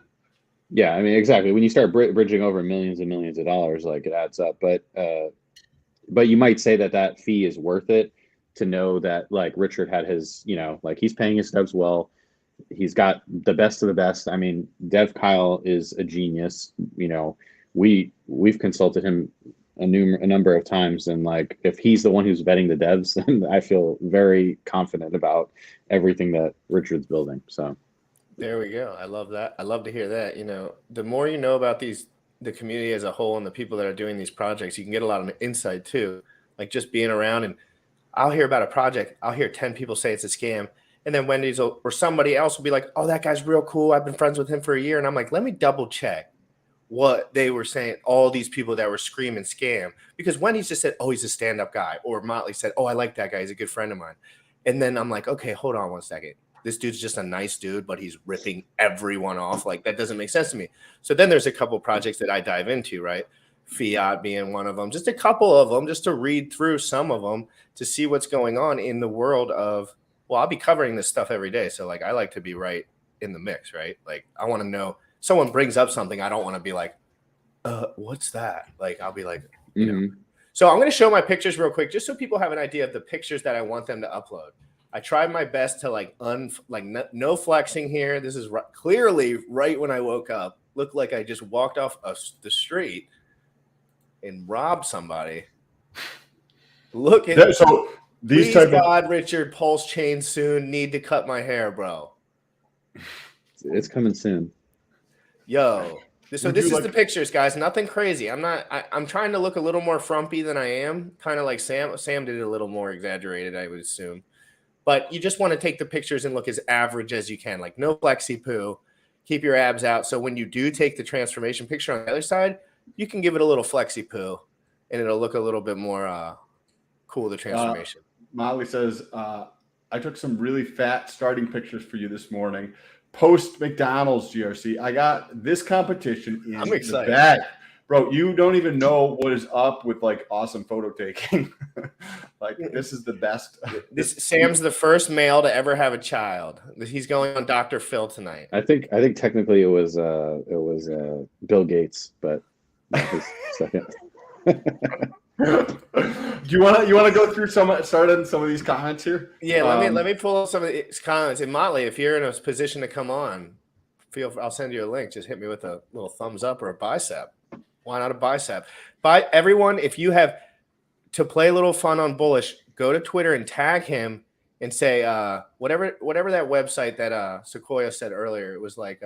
Yeah, I mean, exactly. When you start bridging over millions and millions of dollars, like it adds up. But you might say that fee is worth it. To know that like Richard had his, like he's paying his devs well. He's got the best of the best. I mean, Dev Kyle is a genius. We've consulted him a number of times, and like if he's the one who's vetting the devs, then I feel very confident about everything that Richard's building. So there we go. I love that. I love to hear that. The more you know about the community as a whole and the people that are doing these projects, you can get a lot of insight too. Like just being around, and I'll hear about a project. I'll hear 10 people say it's a scam. And then Wendy's or somebody else will be like, oh, that guy's real cool. I've been friends with him for a year. And I'm like, let me double check what they were saying. All these people that were screaming scam, because Wendy's just said, oh, he's a stand-up guy. Or Motley said, oh, I like that guy. He's a good friend of mine. And then I'm like, okay, hold on one second. This dude's just a nice dude, but he's ripping everyone off. Like that doesn't make sense to me. So then there's a couple projects that I dive into, right? Fiat being one of them, just a couple of them, just to read through some of them to see what's going on in the world of, well, I'll be covering this stuff every day. So like, I like to be right in the mix, right? Like I want to know someone brings up something. I don't want to be like, what's that? Like, I'll be like, So I'm going to show my pictures real quick, just so people have an idea of the pictures that I want them to upload. I tried my best to no flexing here. This is clearly right when I woke up, looked like I just walked off the street and robbed somebody. Look at so these please God, Richard, Pulse Chain soon. Need to cut my hair, bro. It's coming soon. Yo, so this is the pictures, guys. Nothing crazy. I'm trying to look a little more frumpy than I am. Kind of like Sam. Sam did it a little more exaggerated, I would assume. But you just want to take the pictures and look as average as you can. Like no flexy poo. Keep your abs out. So when you do take the transformation picture on the other side, you can give it a little flexy poo, and it'll look a little bit more cool, the transformation. Molly says, I took some really fat starting pictures for you this morning. Post McDonald's GRC. I got this competition in I'm excited. The bag. Bro, you don't even know what is up with like awesome photo taking. Like this is the best. Sam's the first male to ever have a child. He's going on Dr. Phil tonight. I think technically it was Bill Gates, but his second. Do you want to go through start on some of these comments here? Yeah, let me pull up some of these comments. And Motley, if you're in a position to come on, I'll send you a link. Just hit me with a little thumbs up or a bicep. Why not a bicep? But everyone, if you have to play a little fun on Bullish, go to Twitter and tag him and say whatever that website that Sequoia said earlier. It was like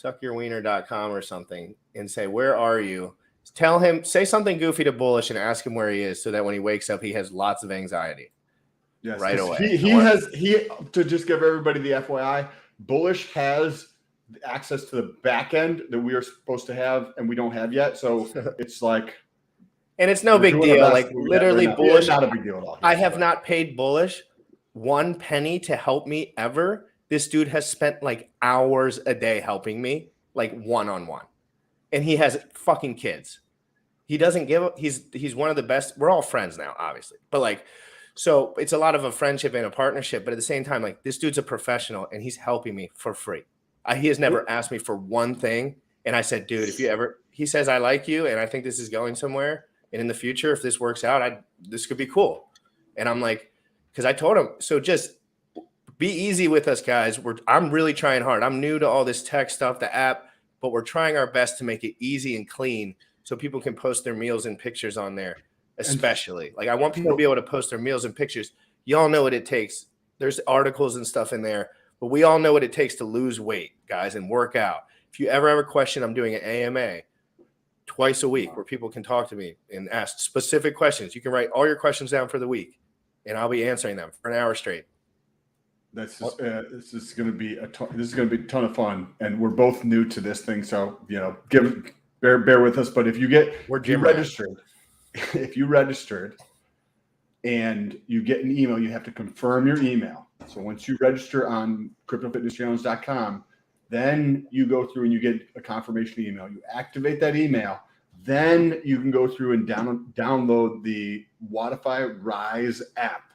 suckyourwiener.com or something, and say, where are you? Tell him, say something goofy to Bullish and ask him where he is so that when he wakes up, he has lots of anxiety. Yes, right away. He to just give everybody the FYI, Bullish has access to the back end that we are supposed to have and we don't have yet. So it's like, and it's no big deal. Like literally Bullish, not a big deal at all. I have not paid Bullish 1 penny to help me ever. This dude has spent like hours a day helping me, like one-on-one. And he has fucking kids. He doesn't give up. He's one of the best. We're all friends now, obviously. But like, so it's a lot of a friendship and a partnership. But at the same time, like this dude's a professional and he's helping me for free. He has never asked me for one thing. And I said, dude, he says, I like you. And I think this is going somewhere. And in the future, if this works out, this could be cool. And I'm like, because I told him, so just be easy with us, guys. I'm really trying hard. I'm new to all this tech stuff, the app, but we're trying our best to make it easy and clean so people can post their meals and pictures on there, especially. Like I want people to be able to post their meals and pictures. Y'all know what it takes. There's articles and stuff in there, but we all know what it takes to lose weight, guys, and work out. If you ever have a question, I'm doing an AMA. twice a week where people can talk to me and ask specific questions. You can write all your questions down for the week, and I'll be answering them for an hour straight. This is going to be a ton of fun, and we're both new to this thing, so bear with us. But if you registered and you get an email, you have to confirm your email. So once you register on CryptoFitnessChallenge.com, then you go through and you get a confirmation email. You activate that email, then you can go through and download the Wodify Rise app.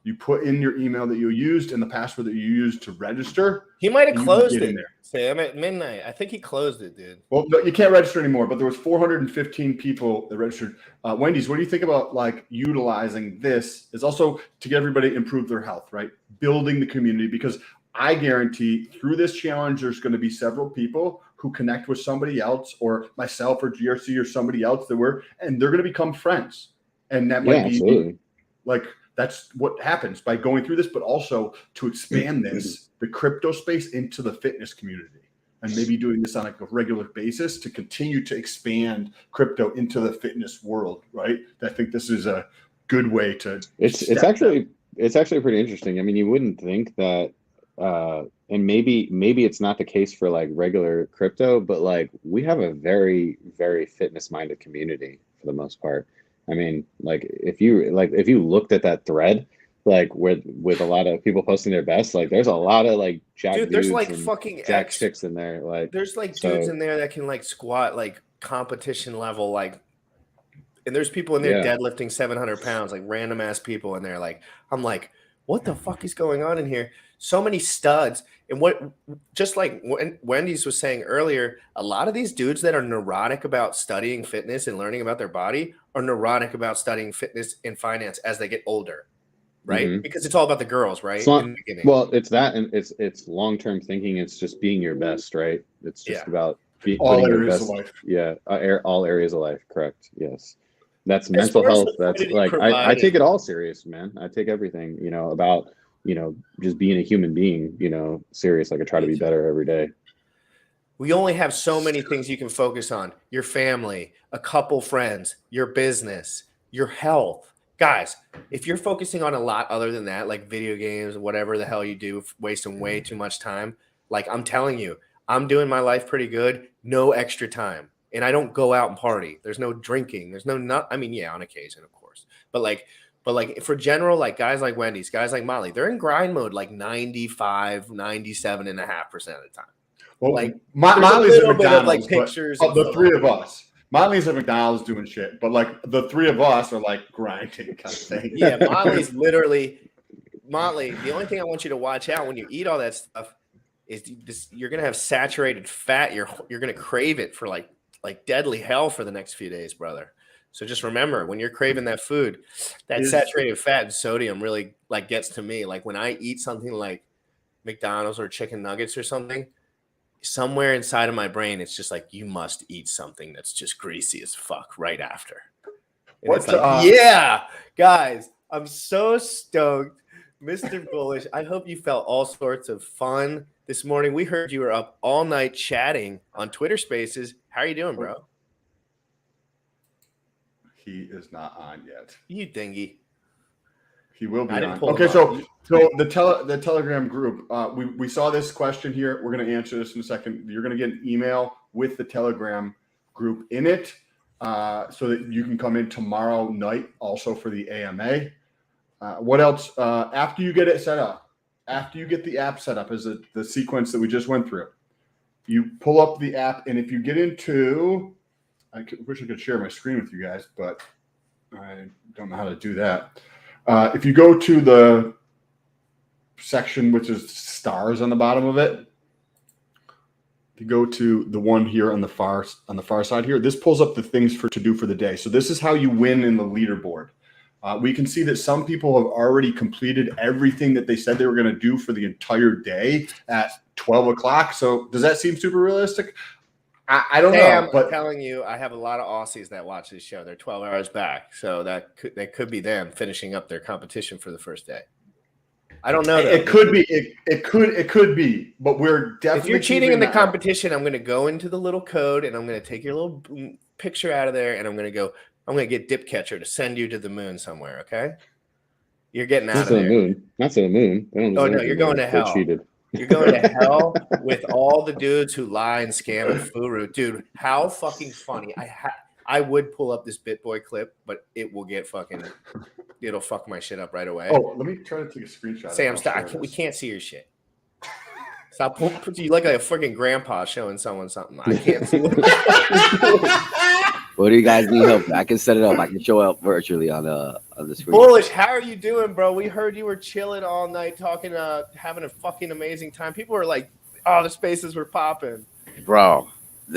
You put in your email that you used and the password that you used to register. He might have closed it, Sam, at midnight. I think he closed it, dude. Well, no, you can't register anymore, but there was 415 people that registered. Wendy's, what do you think about like utilizing this is also to get everybody to improve their health, right? Building the community, because I guarantee through this challenge, there's going to be several people who connect with somebody else or myself or GRC or somebody else and they're going to become friends. And that might be absolutely. Like, that's what happens by going through this, but also to expand the crypto space into the fitness community and maybe doing this on a regular basis to continue to expand crypto into the fitness world, right? I think this is a good way to. It's actually pretty interesting. I mean, you wouldn't think that, and maybe it's not the case for like regular crypto, but like we have a very, very fitness minded community for the most part. I mean, like if you looked at that thread, like with a lot of people posting their best, like there's a lot of like there's like fucking jack chicks in there. Like there's like dudes in there that can like squat like competition level, like, and there's people in there deadlifting 700 pounds, like random ass people in there. Like I'm like, what the fuck is going on in here? So many studs. And just like Wendy's was saying earlier, a lot of these dudes that are neurotic about studying fitness and learning about their body are neurotic about studying fitness and finance as they get older, right? Mm-hmm. Because it's all about the girls, right? It's that, and it's long-term thinking. It's just being your best, right? It's just about all areas of life. Yeah, all areas of life. Correct. Yes. That's mental health. That's like I take it all serious, man. I take everything, about just being a human being, serious. Like I try to be better every day. We only have so many things you can focus on: your family, a couple friends, your business, your health. Guys, if you're focusing on a lot other than that, like video games, whatever the hell you do, wasting way too much time, like I'm telling you, I'm doing my life pretty good. No extra time. And I don't go out and party. There's no drinking. There's no I mean, yeah, on occasion, of course. But like for general, like guys like Wendy's, guys like Molly, they're in grind mode like 95, 97.5% of the time. Well, like Molly's at McDonald's, like pictures of the three of us. Molly's at McDonald's doing shit, but like the three of us are like grinding kind of thing. Yeah, Molly. The only thing I want you to watch out when you eat all that stuff is you're gonna have saturated fat. You're gonna crave it for like deadly hell for the next few days, brother. So just remember, when you're craving that food, that saturated fat and sodium really like gets to me. Like when I eat something like McDonald's or chicken nuggets or something, somewhere inside of my brain, it's just like, you must eat something that's just greasy as fuck right after. And it's like, yeah, guys, I'm so stoked. Mr. Bullish, I hope you felt all sorts of fun this morning. We heard you were up all night chatting on Twitter Spaces. How are you doing, bro? He is not on yet. You dingy. He will be on. Okay, so the Telegram group, we saw this question here. We're going to answer this in a second. You're going to get an email with the Telegram group in it so that you can come in tomorrow night also for the AMA. What else? After you get it set up, after you get the app set up, is the sequence that we just went through. You pull up the app, and if you get into, wish I could share my screen with you guys, but I don't know how to do that. If you go to the section which is stars on the bottom of it, if you go to the one here on the far side here, this pulls up the things to do for the day. So this is how you win in the leaderboard. We can see that some people have already completed everything that they said they were going to do for the entire day at 12 o'clock. So does that seem super realistic? I don't know. But I'm telling you, I have a lot of Aussies that watch this show. They're 12 hours back. So that could be them finishing up their competition for the first day. I don't know. It could be. It could be. But we're definitely. If you're cheating in the keeping that- competition, I'm going to go into the little code and I'm going to take your little picture out of there and I'm going to get Dip Catcher to send you to the moon somewhere. Okay. You're getting out Not of to the there. moon. Not to the moon. They don't Oh, deserve no, you're it, going man. to They hell. cheated. You're going to hell with all the dudes who lie and scam and furu. Dude, how fucking funny. I would pull up this BitBoy clip, but it'll fuck my shit up right away. Oh, let me try to take a screenshot. Sam, stop. We can't see your shit. Stop. You like a freaking grandpa showing someone something. I can't see What do you guys need help? I can set it up. I can show up virtually on the screen. Bullish, how are you doing, bro? We heard you were chilling all night, talking, having a fucking amazing time. People were like, "Oh, the spaces were popping." Bro,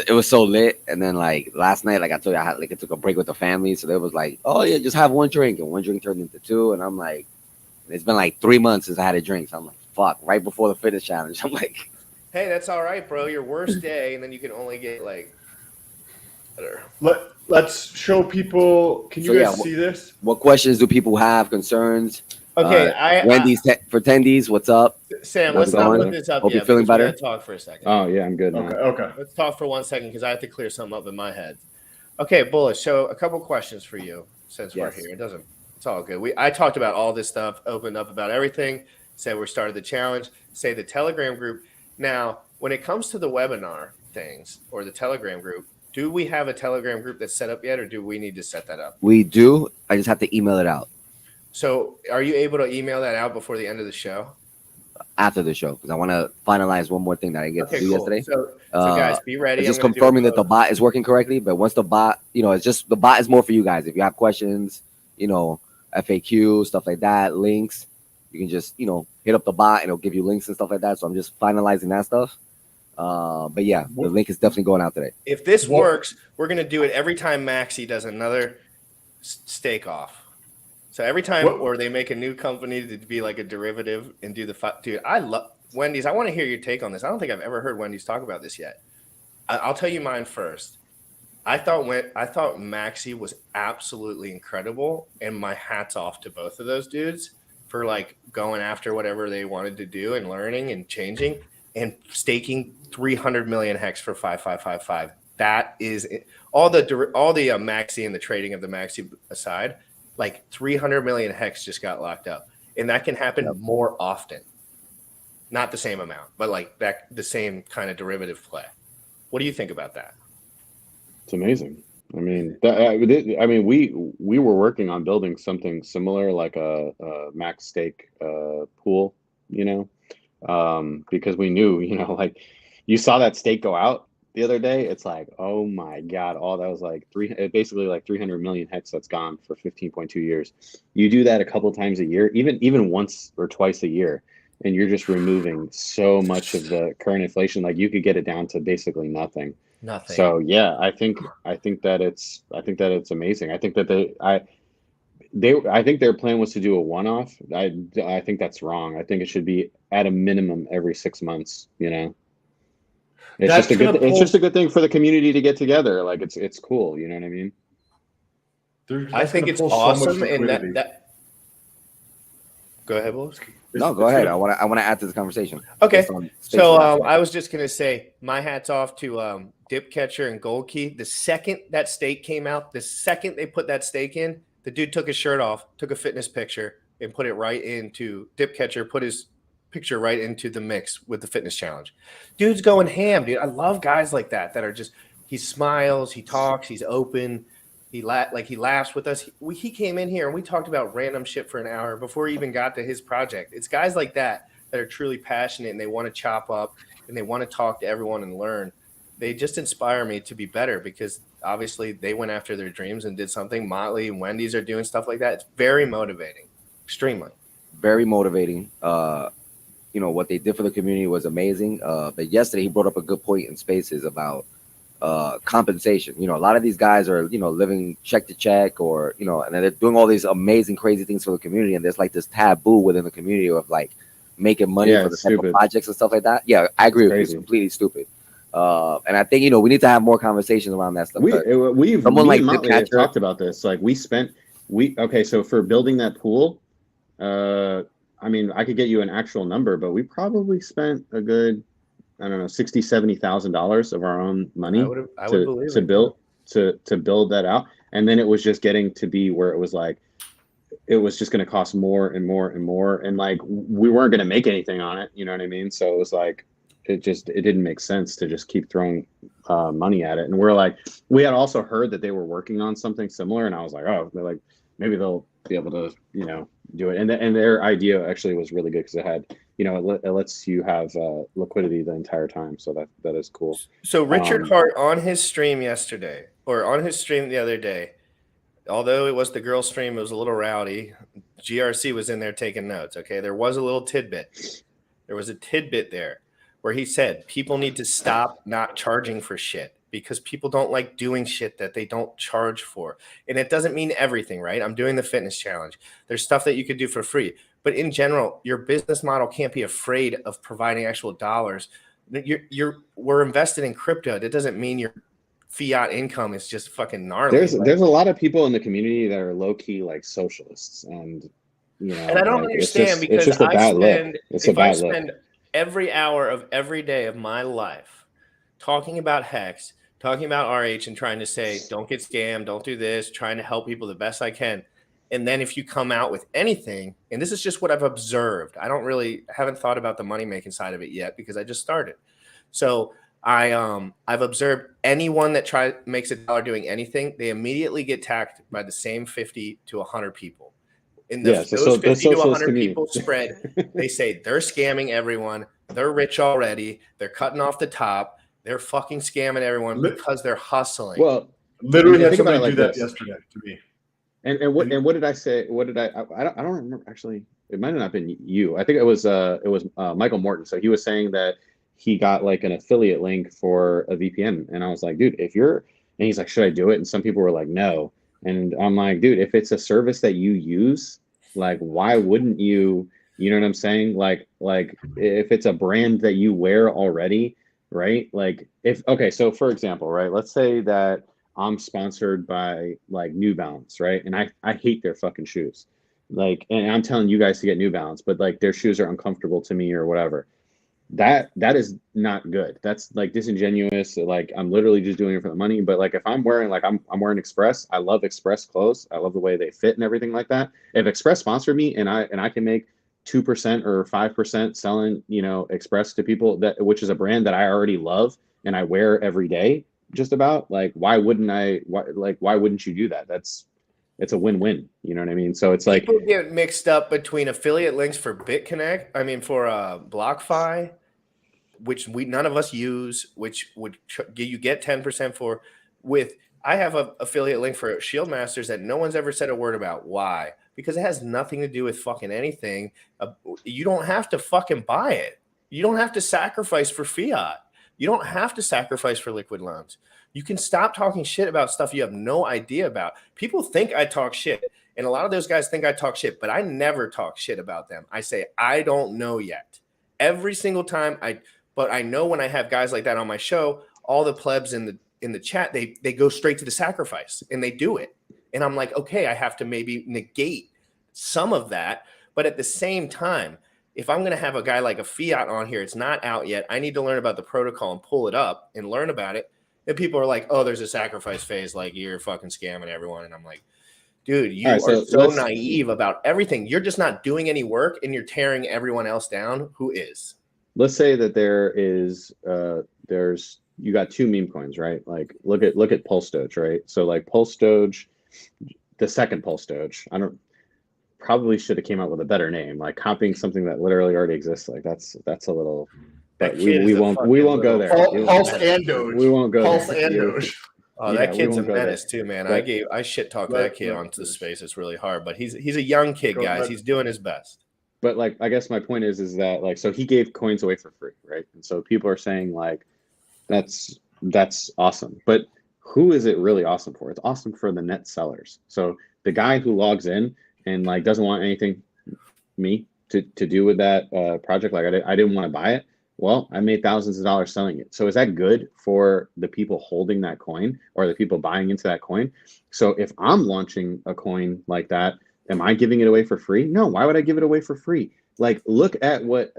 it was so lit. And then like last night, like I told you, I took a break with the family, so they was like, "Oh yeah, just have one drink," and one drink turned into two, and I'm like, it's been like 3 months since I had a drink, so I'm like, fuck. Right before the fitness challenge, I'm like, hey, that's all right, bro. Your worst day, and then you can only get like better. Let's show people. Can you guys see this? What questions do people have? Concerns? Okay, Wendy's for attendees. What's up? Sam, What's let's not going put on? this up Hope yet. you're feeling because we better. gotta talk for a second. Oh yeah, I'm good now. Okay. Let's talk for 1 second because I have to clear something up in my head. Okay, Bullish. So a couple questions for you since we're here. It's all good. I talked about all this stuff, opened up about everything, said we started the challenge, say the Telegram group. Now, when it comes to the webinar things or the Telegram group, do we have a Telegram group that's set up yet, or do we need to set that up? We do. I just have to email it out So are you able to email that out before the end of the show? after the show because I want to finalize one more thing that I get to do yesterday. So guys, be ready. It's just confirming that the bot is working correctly. But once the bot, it's just the bot is more for you guys. If you have questions, FAQ, stuff like that, links, you can just, hit up the bot and it'll give you links and stuff like that. So I'm just finalizing that stuff. But yeah, the link is definitely going out today. If this works, we're going to do it every time Maxi does another stake off. So every time, or they make a new company to be like a derivative and do dude, I love Wendy's. I want to hear your take on this. I don't think I've ever heard Wendy's talk about this yet. I'll tell you mine first. I thought Maxi was absolutely incredible, and my hat's off to both of those dudes for like going after whatever they wanted to do and learning and changing and staking 300 million hex for 5555. That is all the Maxi and the trading of the Maxi aside. Like 300 million hex just got locked up, and that can happen more often. Not the same amount, but like the same kind of derivative play. What do you think about that? It's amazing. I mean, we were working on building something similar, like a max stake pool, because we knew, like you saw that stake go out the other day. It's like, oh my God, all that was like basically like 300 million hex that's gone for 15.2 years. You do that a couple times a year, even once or twice a year, and you're just removing so much of the current inflation. Like you could get it down to basically nothing. So yeah, I think that it's amazing. I think that I think their plan was to do a one-off. I think that's wrong. I think it should be at a minimum every 6 months. It's just a good thing for the community to get together. Like it's cool. You know what I mean? I think it's awesome, and that. Go ahead, Willis. No, go ahead. I want to add to the conversation. Okay, so I was just gonna say my hat's off to Dip Catcher and Gold Key. The second that stake came out, the second they put that stake in, the dude took his shirt off, took a fitness picture, and put it right into Dip Catcher. Put his picture right into the mix with the fitness challenge. Dude's going ham, dude. I love guys like that are just. He smiles, he talks, he's open. He laughs with us. He came in here and we talked about random shit for an hour before he even got to his project. It's guys like that are truly passionate and they want to chop up and they want to talk to everyone and learn. They just inspire me to be better because obviously they went after their dreams and did something. Motley and Wendy's are doing stuff like that. It's very motivating, extremely. Very motivating. What they did for the community was amazing. But yesterday he brought up a good point in Spaces about compensation. A lot of these guys are, living check to check or, and they're doing all these amazing, crazy things for the community. And there's like this taboo within the community of like making money for the type of projects and stuff like that. Yeah, I agree with you. It's completely stupid. And I think, we need to have more conversations around that stuff. We've talked about this. Like so for building that pool, I mean, I could get you an actual number, but we probably spent a good, I don't know, $60,000-$70,000 of our own money I would believe to it. build to build that out. And then it was just getting to be where it was like, it was just going to cost more and more and more. And like, we weren't going to make anything on it. You know what I mean? So it was like, it didn't make sense to just keep throwing money at it. And we're like, we had also heard that they were working on something similar. And I was like, oh, they're like, maybe they'll be able to, you know, do it. And their idea actually was really good because it had, you know, it lets you have liquidity the entire time. So that is cool. So Richard Hart on his stream yesterday, or on his stream the other day, although it was the girl stream, it was a little rowdy. GRC was in there taking notes. Okay, there was a little tidbit. There was a tidbit there where he said people need to stop not charging for shit because people don't like doing shit that they don't charge for. And it doesn't mean everything, right? I'm doing the fitness challenge. There's stuff that you could do for free. But in general, your business model can't be afraid of providing actual dollars. We're invested in crypto. That doesn't mean your fiat income is just fucking gnarly. There's a lot of people in the community that are low key like socialists, and you know, and I don't understand because it's just a bad look. It's a bad look. Every hour of every day of my life talking about Hex, talking about RH, and trying to say, don't get scammed, don't do this, trying to help people the best I can. And then if you come out with anything, and this is just what I've observed, haven't thought about the money making side of it yet because I just started. So I've observed anyone that makes $1 doing anything, they immediately get tagged by the same 50 to 100 people. In those 50 to 100 people spread, they say they're scamming everyone. They're rich already. They're cutting off the top. They're fucking scamming everyone because they're hustling. Well, literally had somebody do that yesterday to me. And what did I say? What did I don't remember actually. It might have not been you. I think it was Michael Morton. So he was saying that he got like an affiliate link for a VPN, and I was like, dude, and he's like, should I do it? And some people were like, no. And I'm like, dude, if it's a service that you use, like, why wouldn't you? You know what I'm saying? Like if it's a brand that you wear already, right? Like so for example, right? Let's say that I'm sponsored by like New Balance, right? And I hate their fucking shoes. Like, and I'm telling you guys to get New Balance, but like their shoes are uncomfortable to me or whatever. That is not good. That's like disingenuous. Like, I'm literally just doing it for the money. But like, if I'm wearing, like, I'm wearing Express, I love Express clothes. I love the way they fit and everything like that. If Express sponsored me and I can make 2% or 5% selling, you know, Express to people, which is a brand that I already love and I wear every day, just about, like, why wouldn't you do that? It's a win-win. You know what I mean? So it's like people get mixed up between affiliate links for BitConnect. I mean, for BlockFi, which none of us use, which would you get 10% for. I have an affiliate link for Shield Masters that no one's ever said a word about. Why? Because it has nothing to do with fucking anything. You don't have to fucking buy it. You don't have to sacrifice for fiat. You don't have to sacrifice for liquid loans. You can stop talking shit about stuff you have no idea about. People think I talk shit, and a lot of those guys think I talk shit, but I never talk shit about them. I say, I don't know yet. Every single time but I know when I have guys like that on my show, all the plebs in the chat, they go straight to the sacrifice, and they do it. And I'm like, okay, I have to maybe negate some of that. But at the same time, if I'm going to have a guy like a Fiat on here, it's not out yet. I need to learn about the protocol and pull it up and learn about it. And people are like, oh, there's a sacrifice phase. Like, you're fucking scamming everyone. And I'm like, dude, you are so naive about everything. You're just not doing any work, and you're tearing everyone else down who is. Let's say that there is, you got two meme coins, right? Like, look at Pulse Doge, right? So like Pulse Doge, the second Pulse Doge, probably should have came out with a better name. Like, copying something that literally already exists, like that's a little. But we won't go there. Pulse and Doge. We won't go Pulse there. and Doge. Oh, that kid's a menace too, man. I shit talk that kid onto the space. It's really hard, but he's a young kid, guys. He's doing his best. But like, I guess my point is that, like, so he gave coins away for free, right? And so people are saying like, that's awesome. But who is it really awesome for? It's awesome for the net sellers. So the guy who logs in and like doesn't want anything to do with that project, like I didn't want to buy it. Well, I made thousands of dollars selling it. So is that good for the people holding that coin or the people buying into that coin? So if I'm launching a coin like that, am I giving it away for free? No. Why would I give it away for free? like look at what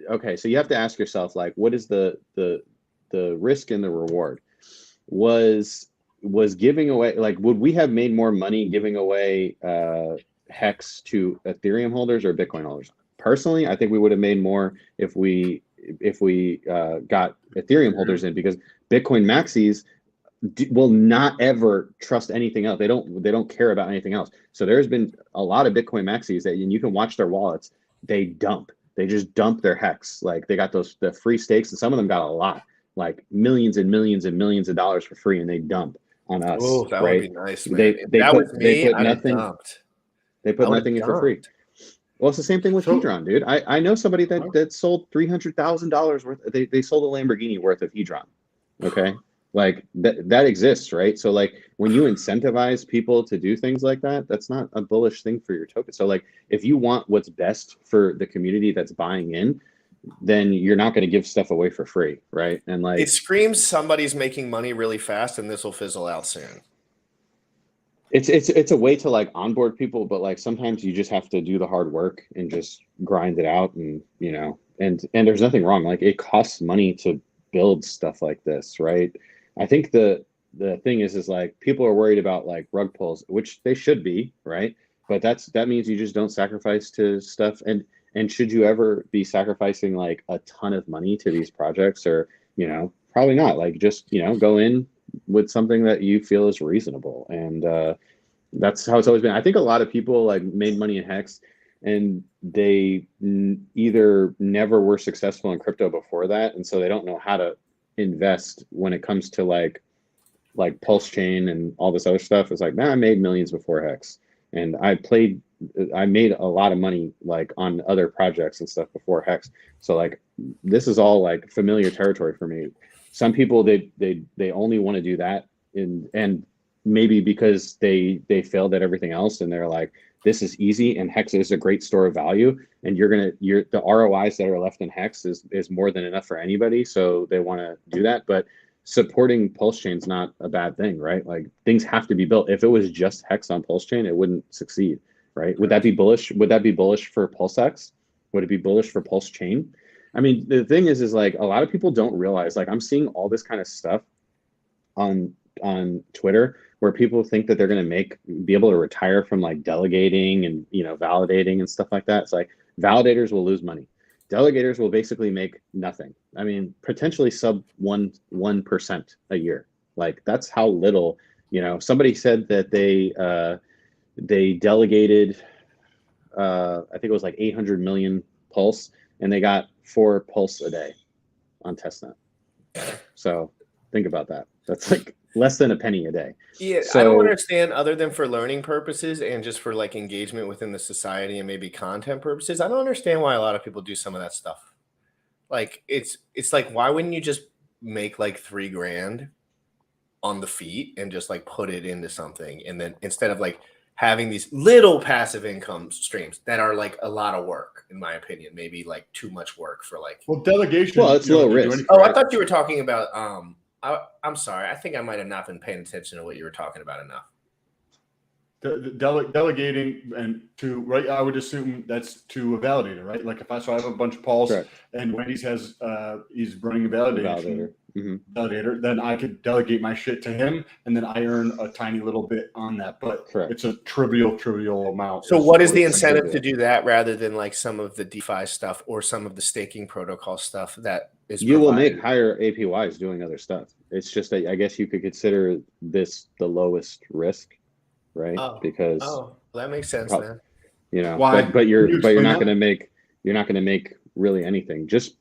okay, so you have to ask yourself, like, what is the risk and the reward? Was giving away, like, would we have made more money giving away hex to Ethereum holders or Bitcoin holders? Personally, I think we would have made more if we got Ethereum holders in, because Bitcoin maxis will not ever trust anything else. They don't care about anything else. So there's been a lot of Bitcoin maxis that, and you can watch their wallets. They just dump their hex. Like, they got the free stakes, and some of them got a lot, like millions and millions and millions of dollars for free, and they dump on us. Oh, that right? would be nice, man. They put nothing. They put nothing in for free. Well, it's the same thing with Hedron, dude. I know somebody that sold $300,000 worth. They sold a Lamborghini worth of Hedron. Okay, like that exists, right? So like when you incentivize people to do things like that, that's not a bullish thing for your token. So like if you want what's best for the community that's buying in, then you're not going to give stuff away for free, right? And like it screams somebody's making money really fast, and this will fizzle out soon. It's a way to like onboard people, but like sometimes you just have to do the hard work and just grind it out, and you know, and there's nothing wrong. Like, it costs money to build stuff like this, right? I think the thing is like people are worried about like rug pulls, which they should be, right? But that means you just don't sacrifice to stuff. And should you ever be sacrificing like a ton of money to these projects, or, you know, probably not. Like, just, you know, go in with something that you feel is reasonable. And that's how it's always been. I think a lot of people like made money in Hex, and they either never were successful in crypto before that, and so they don't know how to invest when it comes to like Pulse Chain and all this other stuff. It's like, man, I made millions before Hex, and I made a lot of money like on other projects and stuff before Hex. So like this is all like familiar territory for me. Some people they only want to do that, and maybe because they failed at everything else, and they're like, this is easy, and Hex is a great store of value, and the ROIs that are left in Hex is more than enough for anybody, so they want to do that. But supporting Pulse Chain's not a bad thing, right? Like, things have to be built. If it was just Hex on Pulse Chain, it wouldn't succeed, right? Would that be bullish? Would that be bullish for Pulse X? Would it be bullish for Pulse Chain? I mean, the thing is like a lot of people don't realize, like, I'm seeing all this kind of stuff on Twitter where people think that they're going to be able to retire from like delegating and, you know, validating and stuff like that. It's like, validators will lose money. Delegators will basically make nothing. I mean, potentially sub 1% a year. Like, that's how little, you know. Somebody said that they delegated, I think it was like 800 million Pulse, and they got 4 Pulse a day on testnet. So think about that. That's like less than a penny a day. Yeah, so, I don't understand, other than for learning purposes and just for like engagement within the society and maybe content purposes. I don't understand why a lot of people do some of that stuff. Like, it's like, why wouldn't you just make like $3,000 on the feet and just like put it into something, and then instead of like having these little passive income streams that are like a lot of work, in my opinion, maybe like too much work for like. Well, delegation. Well, it's low risk. Oh, I thought you were talking about. I'm sorry. I think I might have not been paying attention to what you were talking about enough. Delegating and to, right, I would assume that's to a validator, right? Like, if I have a bunch of Pulse, correct, and Wendy's has he's running a validator, then I could delegate my shit to him, and then I earn a tiny little bit on that. But correct, it's a trivial amount. So what is the incentive to do that rather than like some of the DeFi stuff or some of the staking protocol stuff that is you will make higher APYs doing other stuff? It's just that I guess you could consider this the lowest risk, right? Because that makes sense, man. You know, but you're not going to make really anything just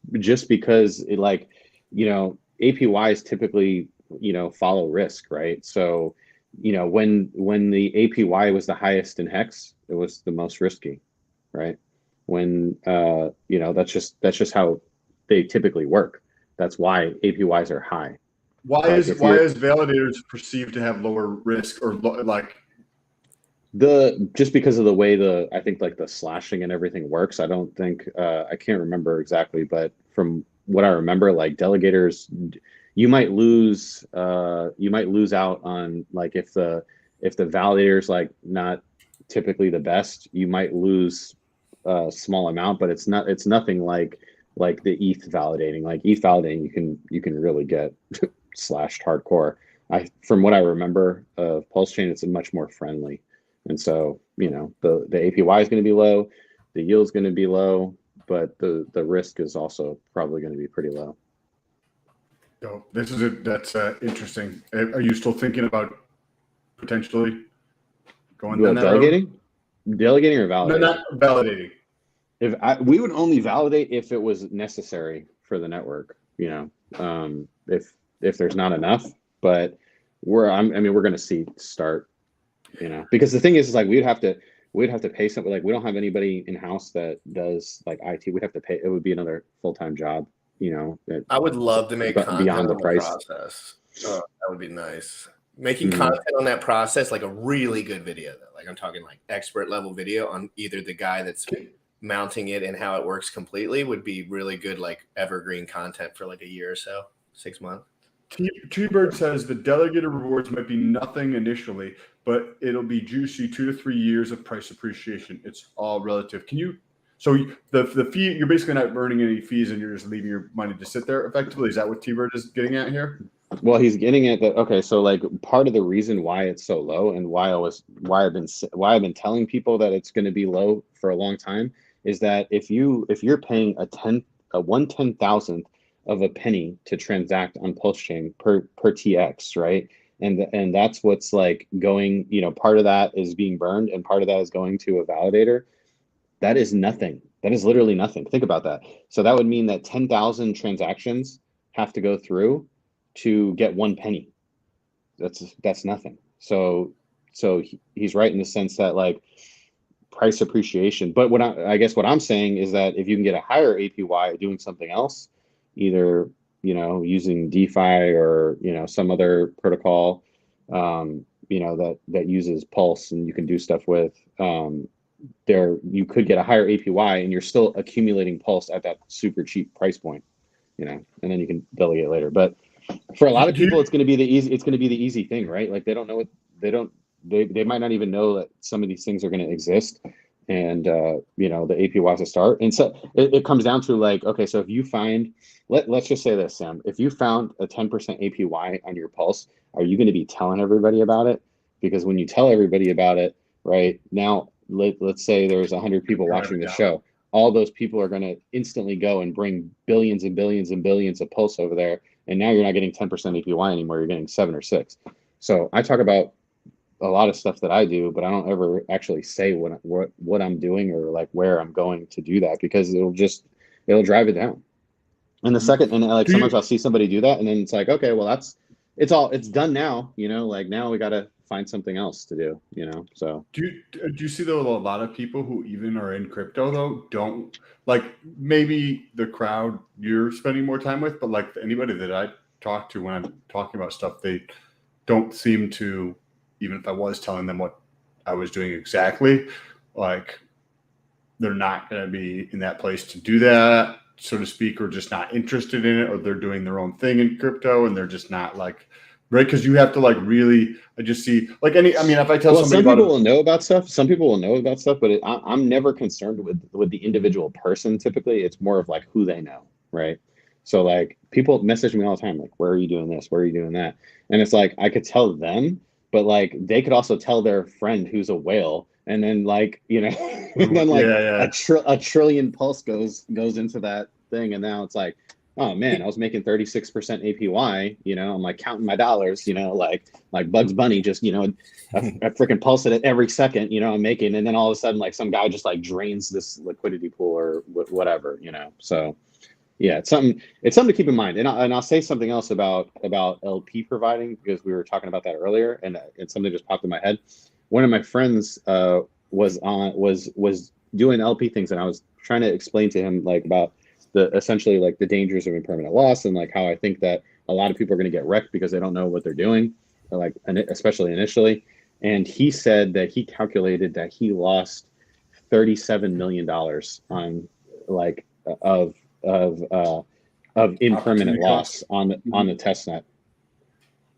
because it, like, you know, APYs typically, you know, follow risk, right? So, you know, when the APY was the highest in Hex, it was the most risky, right? When you know, that's just how they typically work. That's why APYs are high. Why is validators perceived to have lower risk, or like just because of the way I think like the slashing and everything works? I don't think I can't remember exactly, but from what I remember, like, delegators, you might lose out on, like, if the validator's like not typically the best, you might lose small amount, but it's nothing like the ETH validating. Like ETH validating, you can really get slashed hardcore. From what I remember of Pulse Chain, it's much more friendly, and so the APY is going to be low, the yield is going to be low, but the risk is also probably going to be pretty low. So that's interesting. Are you still thinking about potentially going down that delegating or validating? No, not validating. We would only validate if it was necessary for the network, if there's not enough, but we're going to see start, because the thing is like we'd have to pay something. Like we don't have anybody in house that does like IT. We'd have to pay. It would be another full-time job, I would love to make content beyond the on price. Process. Oh, that would be nice. Making content on that process, like a really good video though. Like I'm talking like expert level video on either the guy that's mounting it and how it works completely would be really good, like evergreen content for like a year or so, 6 months. T-Bird says the delegated rewards might be nothing initially, but it'll be juicy 2 to 3 years of price appreciation. It's all relative. So the fee, you're basically not earning any fees and you're just leaving your money to sit there effectively. Is that what T-Bird is getting at here? Well, he's getting at that. Okay, so like part of the reason why it's so low and why I've been telling people that it's going to be low for a long time is that if you're paying a 1/10,000th of a penny to transact on Pulse Chain per TX, right? And that's what's like going, part of that is being burned and part of that is going to a validator. That is nothing. That is literally nothing. Think about that. So that would mean that 10,000 transactions have to go through to get 1 penny. That's nothing. So he's right in the sense that like price appreciation. But I guess what I'm saying is that if you can get a higher APY doing something else, either using DeFi or some other protocol that uses Pulse and you can do stuff with, you could get a higher APY and you're still accumulating Pulse at that super cheap price point, and then you can delegate later. But for a lot of people, it's going to be the easy thing, right? Like they might not even know that some of these things are going to exist, and the APY to start. And so it comes down to like, okay, so if you find, let's just say this, Sam, if you found a 10% APY on your Pulse, are you going to be telling everybody about it? Because when you tell everybody about it, right now, let's say there's 100 people watching the show, all those people are going to instantly go and bring billions and billions and billions of Pulse over there. And now you're not getting 10% APY anymore. You're getting 7 or 6. So I talk about a lot of stuff that I do, but I don't ever actually say what I'm doing or like where I'm going to do that, because it'll drive it down. And the second, and like sometimes I'll see somebody do that, and then it's like, okay, well it's done now, like now we got to find something else to do, so. Do you see though a lot of people who even are in crypto though don't, like maybe the crowd you're spending more time with, but like anybody that I talk to when I'm talking about stuff, they don't seem to, even if I was telling them what I was doing exactly, like they're not going to be in that place to do that, so to speak, or just not interested in it, or they're doing their own thing in crypto and they're just not like, right? Because you have to like really, I just see like if I tell somebody some people will know about stuff. Some people will know about stuff, but I'm never concerned with the individual person. Typically, it's more of like who they know, right? So like people message me all the time, like, where are you doing this? Where are you doing that? And it's like, I could tell them, but like they could also tell their friend who's a whale, and then like and then like a trillion Pulse goes into that thing, and now it's like, oh man, I was making 36% APY, I'm like counting my dollars, like Bugs Bunny, just I freaking Pulse it every second, I'm making, and then all of a sudden like some guy just like drains this liquidity pool or whatever, so yeah, it's something to keep in mind. And I'll say something else about LP providing, because we were talking about that earlier, and something just popped in my head. One of my friends was doing LP things, and I was trying to explain to him like about essentially like the dangers of impermanent loss, and like how I think that a lot of people are going to get wrecked because they don't know what they're doing, like especially initially. And he said that he calculated that he lost $37 million on like of impermanent loss on the test net.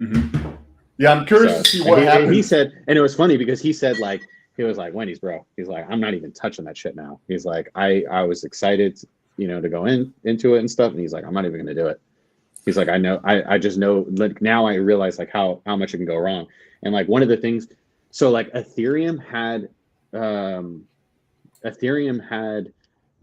Mm-hmm. Yeah, I'm curious to see what happened. He said, and it was funny because he said like he was like, Wendy's, bro. He's like, I'm not even touching that shit now. He's like, I was excited, to go into it and stuff. And he's like, I'm not even gonna do it. He's like, I know, I just know, like, now I realize like how much it can go wrong. And like one of the things, so like Ethereum had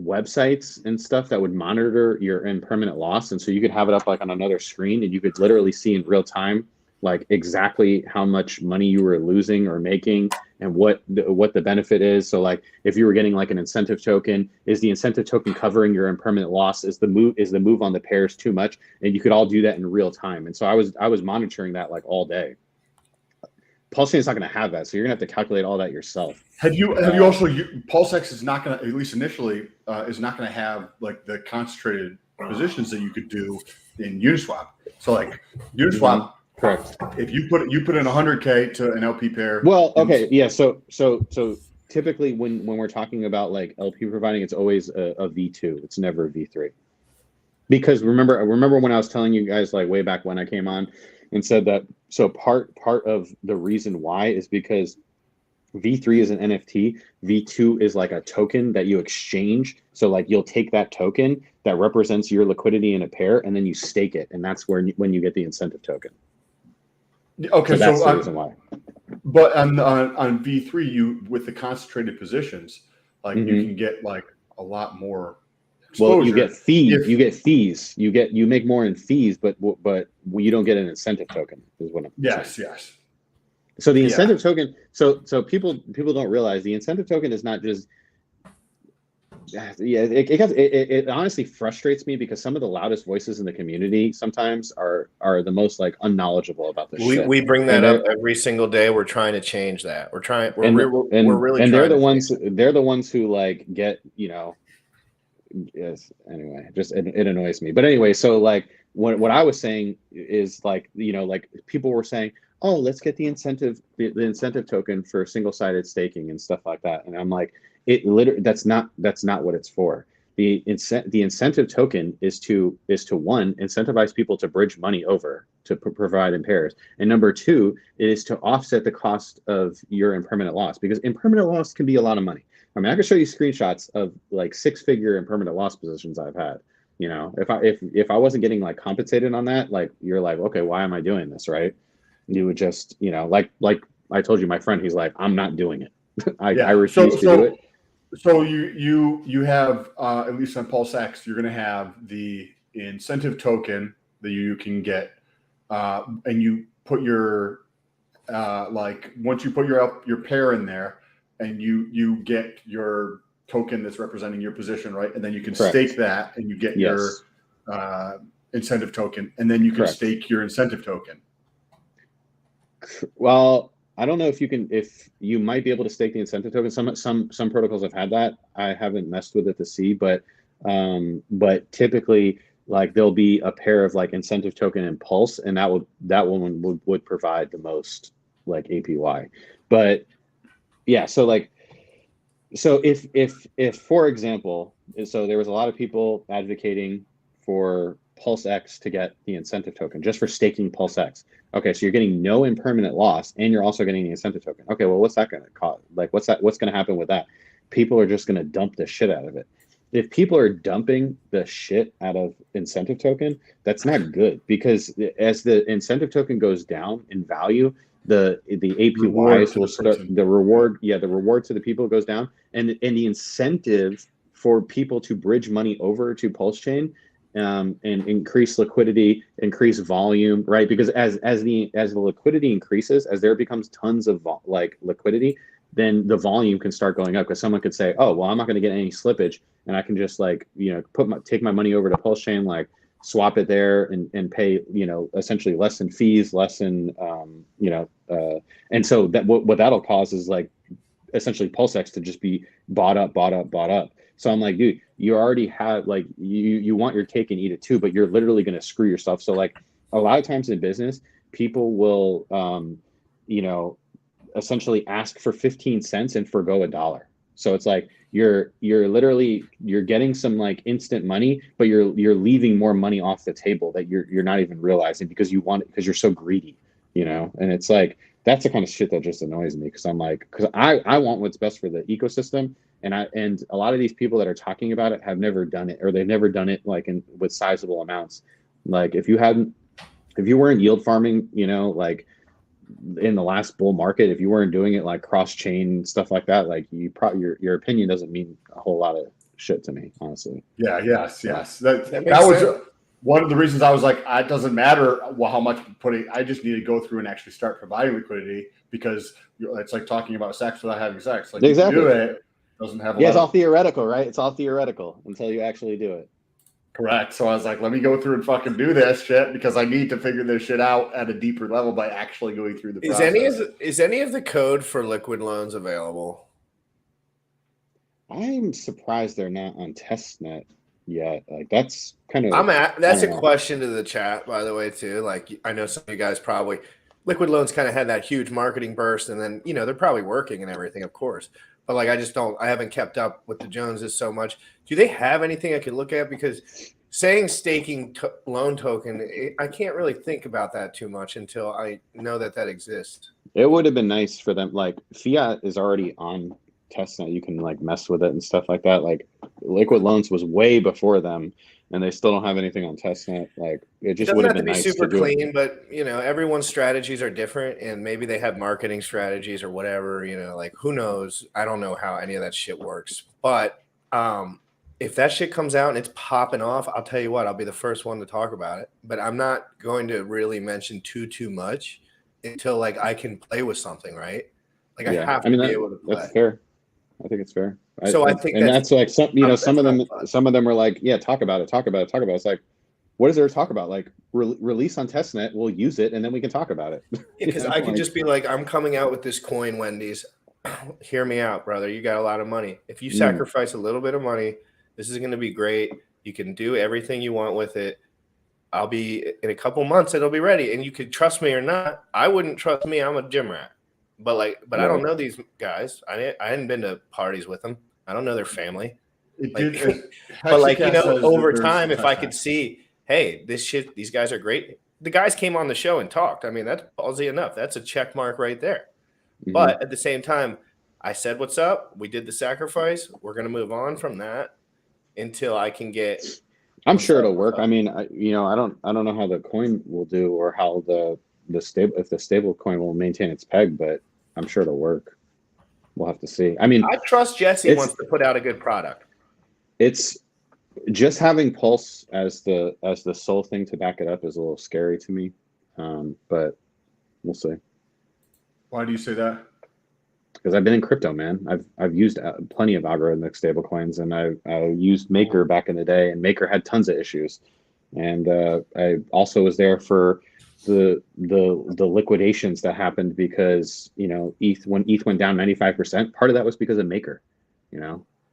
websites and stuff that would monitor your impermanent loss. And so you could have it up like on another screen and you could literally see in real time, like exactly how much money you were losing or making and what the benefit is. So like if you were getting like an incentive token, is the incentive token covering your impermanent loss? Is the move on the pairs too much? And you could all do that in real time. And so I was monitoring that like all day. PulseChain is not going to have that, so you're going to have to calculate all that yourself. Have you also PulseX is not going to, at least initially, is not going to have like the concentrated positions that you could do in Uniswap. So like Uniswap, correct. If you put in 100K to an LP pair. Well, okay, yeah. So typically when we're talking about like LP providing, it's always a V2. It's never a V3. Because remember when I was telling you guys like way back when I came on and said that, so part of the reason why is because V3 is an NFT, V2 is like a token that you exchange. So like you'll take that token that represents your liquidity in a pair and then you stake it, and that's when you get the incentive token. Okay, so that's the reason why. But on V3, you with the concentrated positions, like you can get like a lot more exposure. Well, you get fees. You make more in fees, but you don't get an incentive token. Is what I'm saying. Yes. So the incentive token. So people don't realize the incentive token is not just. Yeah, it honestly frustrates me because some of the loudest voices in the community sometimes are the most like unknowledgeable about this shit. We bring that up every single day. We're trying to change that. We're really. And they're the ones who like get Yes. Anyway, just it annoys me. But anyway, so like what I was saying is like like people were saying, oh, let's get the incentive token for single-sided staking and stuff like that, and I'm like, that's not what it's for. The incentive token is to one, incentivize people to bridge money over to provide in pairs, and number two, it is to offset the cost of your impermanent loss, because impermanent loss can be a lot of money. I mean, I can show you screenshots of like 6-figure impermanent loss positions I've had. If I wasn't getting like compensated on that, like you're like, okay, why am I doing this, right? You would just, like I told you, my friend, he's like, I'm not doing it. I refuse to do it. So you have at least on PulseX, you're going to have the incentive token that you can get, and you put your once you put your pair in there, and you get your token that's representing your position, right? And then you can stake that, and you get your incentive token, and then you can stake your incentive token. Well, I don't know if you might be able to stake the incentive token. Some protocols have had that. I haven't messed with it to see, but typically like there'll be a pair of like incentive token and Pulse, and that one would provide the most like APY. But yeah, so if for example, so there was a lot of people advocating for PulseX to get the incentive token just for staking PulseX. Okay, so you're getting no impermanent loss, and you're also getting the incentive token. Okay, well, what's that going to cost? Like, what's going to happen with that? People are just going to dump the shit out of it. If people are dumping the shit out of incentive token, that's not good, because as the incentive token goes down in value, the APYs will start, the reward to the people goes down, and the incentive for people to bridge money over to PulseChain and increase liquidity, increase volume, right? Because as the liquidity increases, as there becomes tons of liquidity, then the volume can start going up, because someone could say, oh, well, I'm not going to get any slippage, and I can just take my money over to PulseChain, like swap it there and pay, essentially less in fees, less in, and so that what that'll cause is like essentially PulseX to just be bought up. So I'm like, dude, you already have like, you want your cake and eat it too, but you're literally going to screw yourself. So like a lot of times in business, people will, essentially ask for 15 cents and forgo $1. So it's like, you're getting some like instant money, but you're leaving more money off the table that you're not even realizing, because you're so greedy, and it's like, That's the kind of shit that just annoys me, because I'm like, because I want what's best for the ecosystem, and a lot of these people that are talking about it have never done it, or they've never done it like with sizable amounts. Like if you weren't yield farming, like in the last bull market, if you weren't doing it like cross chain stuff like that, like your opinion doesn't mean a whole lot of shit to me, honestly. Yeah. Yes. That makes was sense. one of the reasons I was like, it doesn't matter how much putting. I just need to go through and actually start providing liquidity, because it's like talking about sex without having sex. Like Exactly. you do it doesn't have. It's all theoretical, right? It's all theoretical until you actually do it. Correct. So I was like, let me go through and fucking do this shit, because I need to figure this shit out at a deeper level by actually going through the process. Is any of the code for liquid loans available? I'm surprised they're not on testnet yet. Like that's kind of. That's a question to the chat, by the way, too. Like I know some of you guys probably liquid loans kind of had that huge marketing burst, and then they're probably working and everything, of course. But like I haven't kept up with the Joneses so much. Do they have anything I could look at? Because saying staking loan token, I can't really think about that too much until I know that exists. It would have been nice for them. Like fiat is already on testnet. You can like mess with it and stuff like that. Like liquid loans was way before them, and they still don't have anything on testnet. Like it just would have been nice super to clean, do it. but everyone's strategies are different, and maybe they have marketing strategies or whatever. Like who knows? I don't know how any of that shit works. But if that shit comes out and it's popping off, I'll tell you what, I'll be the first one to talk about it. But I'm not going to really mention too much until like I can play with something, right? Like I have to be able to play. That's fair. I think it's fair. So I think that's like some of them were like, yeah, talk about it. It's like, what is there to talk about? Like release on testnet, we'll use it, and then we can talk about it. Because I can just be like, I'm coming out with this coin, Wendy's. Hear me out, brother. You got a lot of money. If you sacrifice a little bit of money, this is going to be great. You can do everything you want with it. I'll be in a couple months. It'll be ready, and you could trust me or not. I wouldn't trust me. I'm a gym rat. But I don't know these guys. I hadn't been to parties with them. I don't know their family. Over time, if I could see, hey, these guys are great. The guys came on the show and talked. I mean, that's ballsy enough. That's a check mark right there. Mm-hmm. But at the same time, I said, what's up? We did the sacrifice. We're going to move on from that until I can get. I'm sure it'll work. I mean, I don't know how the coin will do, or how the stable coin will maintain its peg, but I'm sure it'll work. We'll have to see. I mean, I trust Jesse wants to put out a good product. It's just having Pulse as the sole thing to back it up is a little scary to me, but we'll see. Why do you say that? Because I've been in crypto, man. I've used plenty of algorithmic stable coins, and I used Maker back in the day, and Maker had tons of issues, and I also was there for the liquidations that happened because when ETH went down 95%, part of that was because of Maker.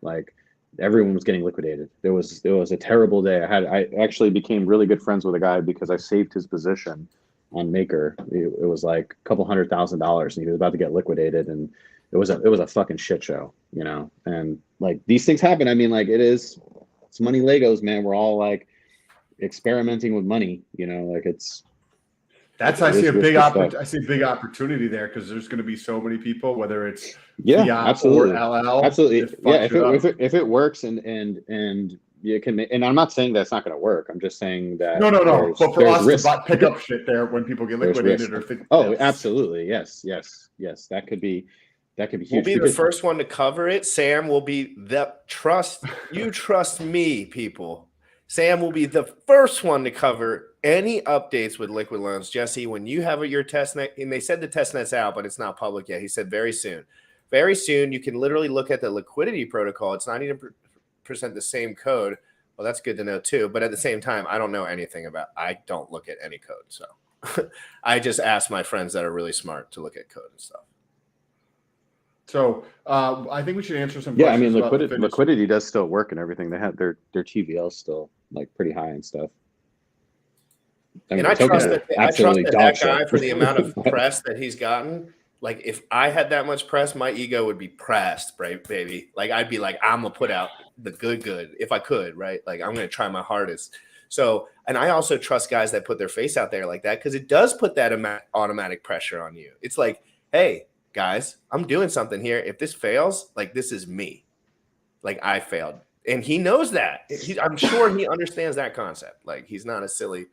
Like everyone was getting liquidated. It was a terrible day. I actually became really good friends with a guy because I saved his position on Maker. It was like a couple $100,000, and he was about to get liquidated, and it was a fucking shit show, and like these things happen. I mean, like it's money Legos, man. We're all like experimenting with money, like I see a big opportunity there, because there's going to be so many people, whether it's fiat absolutely. or LL. Absolutely. Yeah. If it works and you can, and I'm not saying that's not going to work. I'm just saying that no. But for us to pick up shit there when people get liquidated or think. Oh, absolutely. Yes. That could be huge. We'll be the first one to cover it. Sam will be you trust me, people. Sam will be the first one to cover any updates with liquid loans. Jesse, when you have your testnet, and they said the testnet's out, but it's not public yet. He said very soon. Very soon, you can literally look at the liquidity protocol. It's 90% the same code. Well, that's good to know too. But at the same time, I don't know anything I don't look at any code. So I just ask my friends that are really smart to look at code and stuff. So I think we should answer some questions. questions. Yeah, I mean, liquidity does still work and everything. They have their TVL still like pretty high and stuff. I trust that guy for the amount of press that he's gotten. Like, if I had that much press, my ego would be pressed, right, baby? Like, I'd be like, I'm gonna put out the good if I could, right? Like, I'm gonna try my hardest. So, and I also trust guys that put their face out there like that because it does put that automatic pressure on you. It's like, hey, guys, I'm doing something here. If this fails, like this is me. Like I failed. And he knows that. I'm sure he understands that concept. Like he's not a silly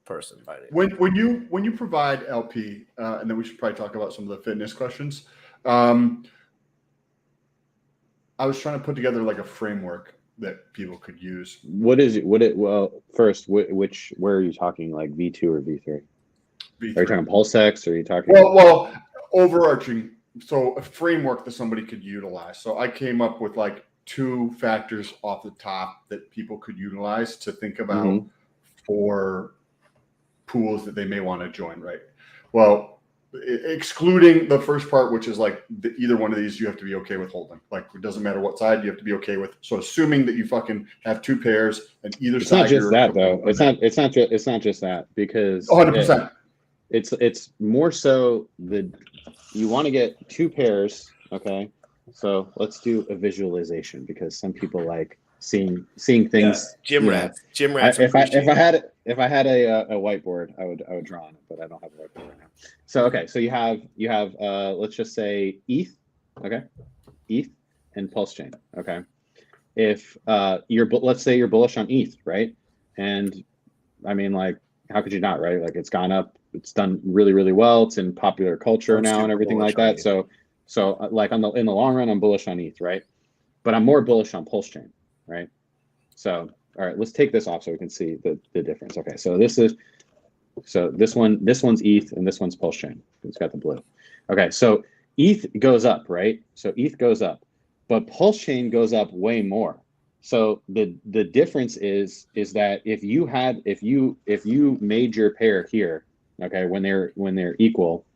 person by it. When you provide LP, and then we should probably talk about some of the fitness questions. I was trying to put together like a framework that people could use. What is it? Well, first, where are you talking? Like V2 or V3? V3. Are you talking PulseX? Or are you talking? Well, overarching. So a framework that somebody could utilize. So I came up with like 2 factors off the top that people could utilize to think about for pools that they may want to join. Right. Well, excluding the first part, which is like either one of these, you have to be okay with holding. Like it doesn't matter what side, you have to be okay with. So assuming that you fucking have 2 pairs and either it's side. Not just that though. It's not just that because 100%. It's more so you want to get 2 pairs. Okay. So let's do a visualization because some people like seeing things. Gym rats. If I had a whiteboard, I would draw on it, but I don't have a whiteboard right now. So okay, so you have let's just say ETH, okay, ETH and Pulse Chain, okay. If let's say you're bullish on ETH, right? And I mean, like, how could you not, right? Like, it's gone up, it's done really, really well. It's in popular culture now and everything like that. So like in the long run, I'm bullish on ETH, right? But I'm more bullish on Pulse Chain, right? So all right, let's take this off so we can see the difference. Okay, so this one's ETH and this one's Pulse Chain. It's got the blue. Okay, so ETH goes up, right? So ETH goes up, but Pulse Chain goes up way more. So the difference is that if you made your pair here, okay, when they're equal,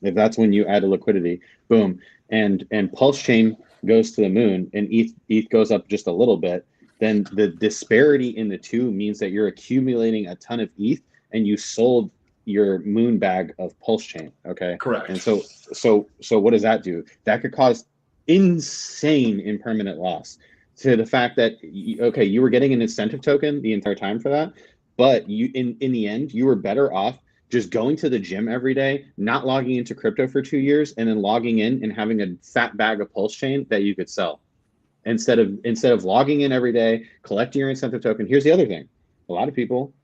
if that's when you add a liquidity, boom, and Pulse Chain goes to the moon and ETH goes up just a little bit, then the disparity in the two means that you're accumulating a ton of ETH and you sold your moon bag of Pulse Chain. Okay. Correct. And so what does that do? That could cause insane impermanent loss to the fact that, you were getting an incentive token the entire time for that, but you, in the end, you were better off just going to the gym every day, not logging into crypto for 2 years, and then logging in and having a fat bag of Pulse Chain that you could sell. Instead of logging in every day, collecting your incentive token. Here's the other thing. A lot of people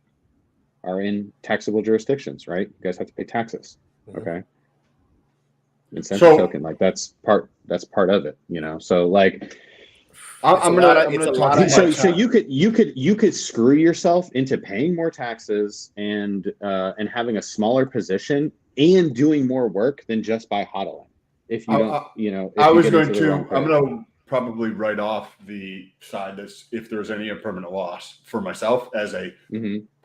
are in taxable jurisdictions, right? You guys have to pay taxes. Okay. Incentive token, like that's part of it, So like so you could screw yourself into paying more taxes and having a smaller position and doing more work than just by hodling. If you don't, I'm gonna probably write off the side that's if there's any impermanent loss for myself as a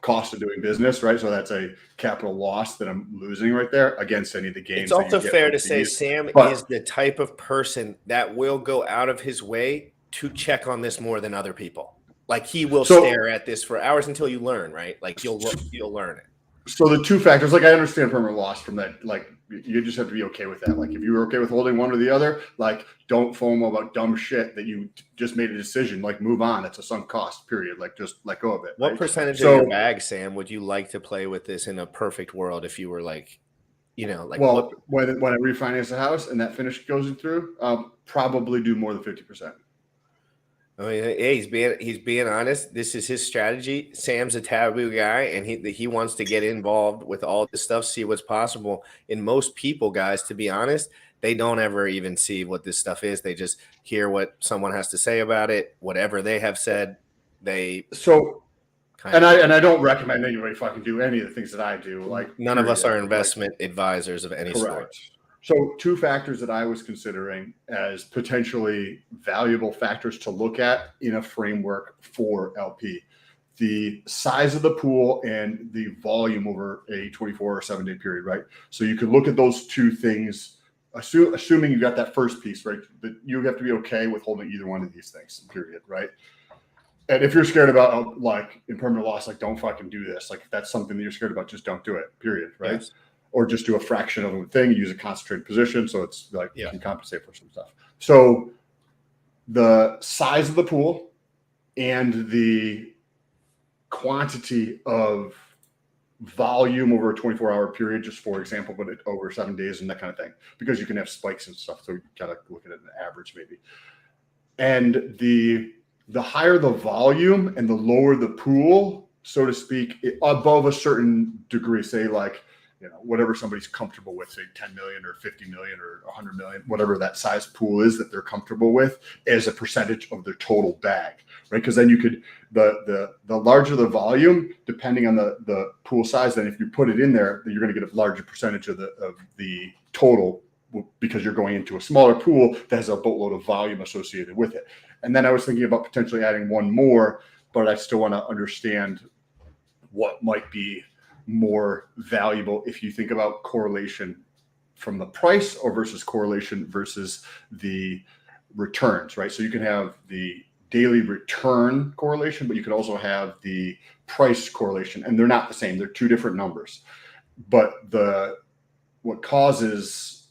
cost of doing business, right? So that's a capital loss that I'm losing right there against any of the gains. It's also fair to say Sam is the type of person that will go out of his way to check on this more than other people. Like he will stare at this for hours until you learn, right? Like you'll learn it. So the 2 factors, like I understand permanent loss from that, like you just have to be okay with that. Like if you were okay with holding one or the other, like don't FOMO about dumb shit that you just made a decision, like move on. It's a sunk cost, period. Like just let go of it. What percentage of your bag, Sam, would you like to play with this in a perfect world if you were like, when I refinance the house and that finish goes through, I'll probably do more than 50%. I mean, hey, he's being honest. This is his strategy. Sam's a taboo guy, and he wants to get involved with all this stuff, see what's possible. And most people, guys, to be honest, they don't ever even see what this stuff is. They just hear what someone has to say about it. Whatever they have said, I don't recommend anybody fucking do any of the things that I do. Like none of us are investment advisors of any sort. So 2 factors that I was considering as potentially valuable factors to look at in a framework for LP. The size of the pool and the volume over a 24 or 7-day period, right? So you could look at those 2 things, assuming you got that first piece, right? That you have to be okay with holding either one of these things, period, right? And if you're scared about like impermanent loss, like don't fucking do this. Like if that's something that you're scared about, just don't do it, period, right? Yes. Or just do a fraction of a thing, use a concentrated position. So it's like you can compensate for some stuff. So the size of the pool and the quantity of volume over a 24-hour period, just for example, but over 7 days and that kind of thing, because you can have spikes and stuff. So you gotta look at an average maybe. And the higher the volume and the lower the pool, so to speak, above a certain degree, say like, whatever somebody's comfortable with, say 10 million or 50 million or 100 million, whatever that size pool is that they're comfortable with, as a percentage of their total bag, right? Because then you could, the larger the volume, depending on the pool size, then if you put it in there, then you're going to get a larger percentage of the total, because you're going into a smaller pool that has a boatload of volume associated with it. And then I was thinking about potentially adding one more, but I still want to understand what might be more valuable if you think about correlation from the price or versus correlation versus the returns, right? So you can have the daily return correlation, but you can also have the price correlation, and they're not the same. They're two different numbers. But what causes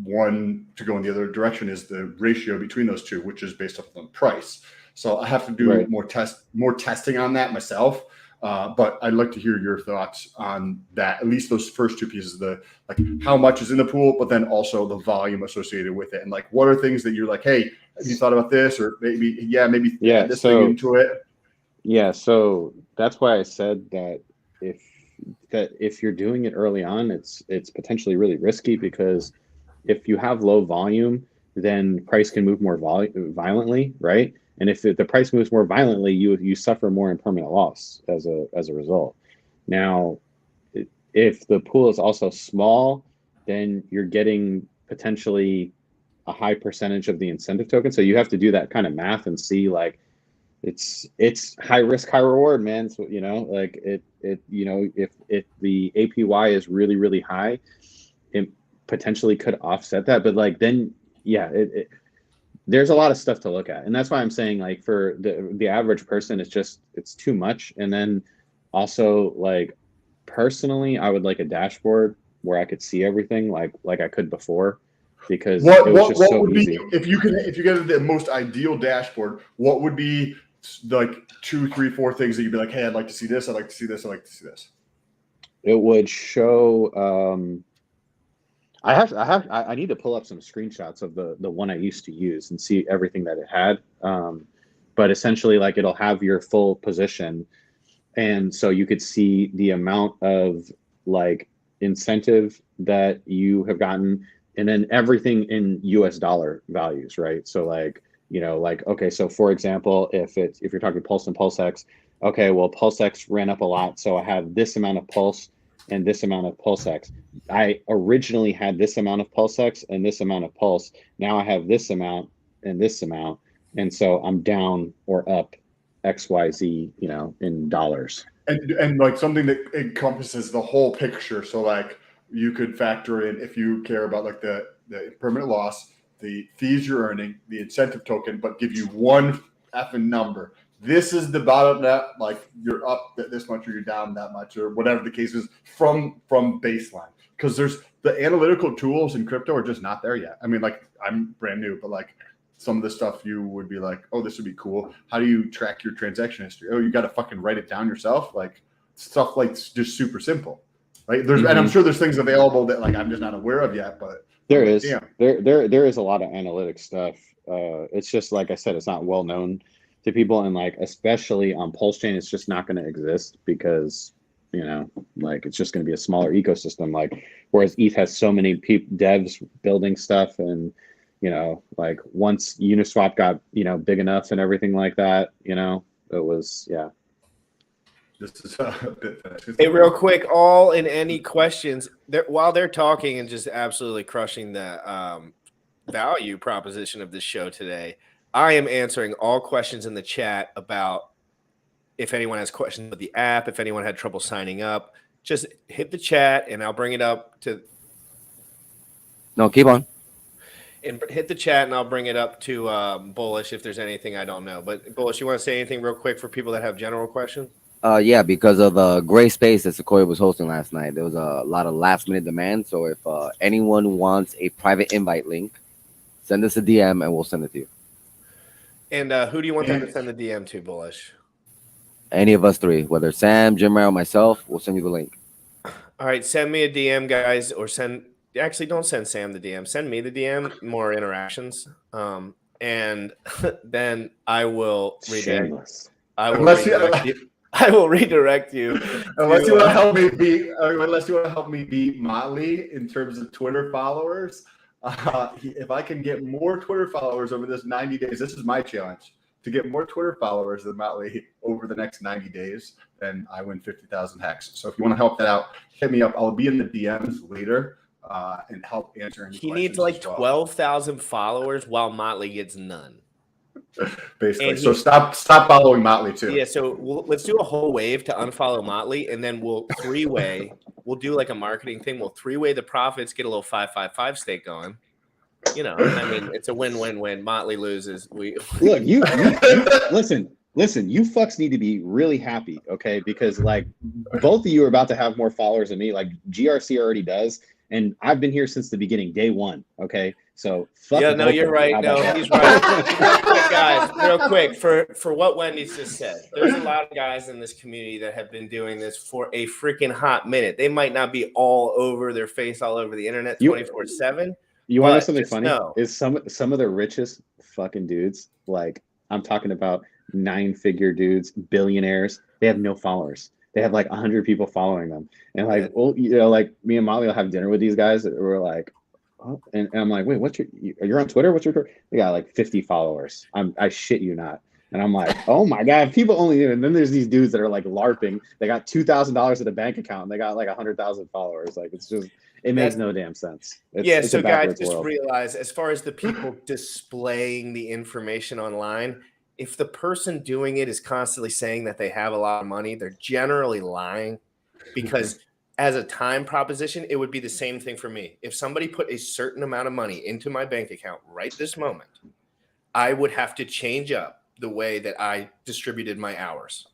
one to go in the other direction is the ratio between those two, which is based off on price. So I have to do more testing on that myself. But I'd like to hear your thoughts on that, at least those first two pieces, like how much is in the pool, but then also the volume associated with it. And like, what are things that you're like, hey, have you thought about this? Or maybe add this thing into it. Yeah. So that's why I said that if you're doing it early on, it's potentially really risky, because if you have low volume, then price can move more violently, right? And if the price moves more violently, you suffer more in permanent loss as a result. Now, if the pool is also small, then you're getting potentially a high percentage of the incentive token. So you have to do that kind of math and see, like, it's high risk, high reward, man. So, like if the APY is really, really high, it potentially could offset that. But like, then, there's a lot of stuff to look at. And that's why I'm saying, like, for the average person, it's too much. And then also, like, personally, I would like a dashboard where I could see everything like I could before, because it was just so easy. If you get the most ideal dashboard, what would be like 2, 3, 4 things that you'd be like, hey, I'd like to see this, I'd like to see this, I'd like to see this? It would show I need to pull up some screenshots of the one I used to use and see everything that it had. But essentially, like, it'll have your full position. And so you could see the amount of, like, incentive that you have gotten, and then everything in US dollar values, right? So like, okay, so for example, if you're talking Pulse and PulseX, okay, well, PulseX ran up a lot, so I have this amount of Pulse and this amount of PulseX. I originally had this amount of PulseX and this amount of Pulse. Now I have this amount and this amount. And so I'm down or up XYZ, in dollars. And like something that encompasses the whole picture. So like, you could factor in, if you care about like the permanent loss, the fees you're earning, the incentive token, but give you one effing number. This is the bottom net, like, you're up this much or you're down that much, or whatever the case is, from baseline. Because there's the analytical tools in crypto are just not there yet. I mean, like, I'm brand new, but like, some of the stuff you would be like, oh, this would be cool. How do you track your transaction history? Oh, you got to fucking write it down yourself. Like, stuff like just super simple, right? There's and I'm sure there's things available that, like, I'm just not aware of yet, but there is. Yeah. There is a lot of analytic stuff. It's just, like I said, it's not well known to people, and like, especially on Pulse Chain, it's just not going to exist, because like, it's just going to be a smaller ecosystem. Like, whereas ETH has so many devs building stuff, and like, once Uniswap got big enough and everything like that, it was This is a bit fast. Hey, real quick, all and any questions while they're talking and just absolutely crushing the value proposition of this show today. I am answering all questions in the chat about if anyone has questions about the app, if anyone had trouble signing up, just hit the chat and I'll bring it up to. No, keep on. And hit the chat and I'll bring it up to Bullish if there's anything I don't know. But Bullish, you want to say anything real quick for people that have general questions? Yeah, because of the gray space that Sequoia was hosting last night, there was a lot of last minute demand. So if anyone wants a private invite link, send us a DM and we'll send it to you. And who do you want them to send the DM to, Bullish? Any of us three, whether Sam, Jim, or myself, we'll send you the link. All right, send me a DM, guys, or actually don't send Sam the DM. Send me the DM, more interactions. And then I will Shameless. I will Unless you- redirect you. I will redirect you. Unless you want to help me beat Motley in terms of Twitter followers. If I can get more Twitter followers over this 90 days, this is my challenge. To get more Twitter followers than Motley over the next 90 days, then I win 50,000 hex. So if you want to help that out, hit me up. I'll be in the DMs later and help answer any He questions. needs like as well. 12,000 followers while Motley gets none. Basically. So stop following Motley too. Yeah, so let's do a whole wave to unfollow Motley, and then we'll three-way. We'll do like a marketing thing. We'll three-way the profits, get a little 5-5-5 stake going. You know, I mean, it's a win-win-win. Motley loses. Look, you listen. You fucks need to be really happy, okay? Because like both of you are about to have more followers than me. Like GRC already does, and I've been here since the beginning, day one. Okay, so fuck. Yeah, no, both you're of you. right. How No, about that? he's right. Real quick, guys, real quick for what Wendy's just said. There's a lot of guys in this community that have been doing this for a freaking hot minute. They might not be all over their face, all over the internet, 24/7. You want to know But something just funny? know- Is some of the richest fucking dudes, like I'm talking about 9-figure dudes, billionaires, they have no followers. They have like 100 people following them. And like, Yeah. well, you know, like me and Molly will have dinner with these guys that were like, oh, and I'm like, wait, you're on Twitter? What's your Twitter? They got like 50 followers. I shit you not. And I'm like, oh my God, people only, and then there's these dudes that are like LARPing. They got $2,000 in a bank account and they got like 100,000 followers. Like, it's just, it makes no damn sense. It's so a guys, backwards just world. realize as far as the people displaying the information online, if the person doing it is constantly saying that they have a lot of money, they're generally lying, because as a time proposition, it would be the same thing for me. If somebody put a certain amount of money into my bank account right this moment, I would have to change up the way that I distributed my hours.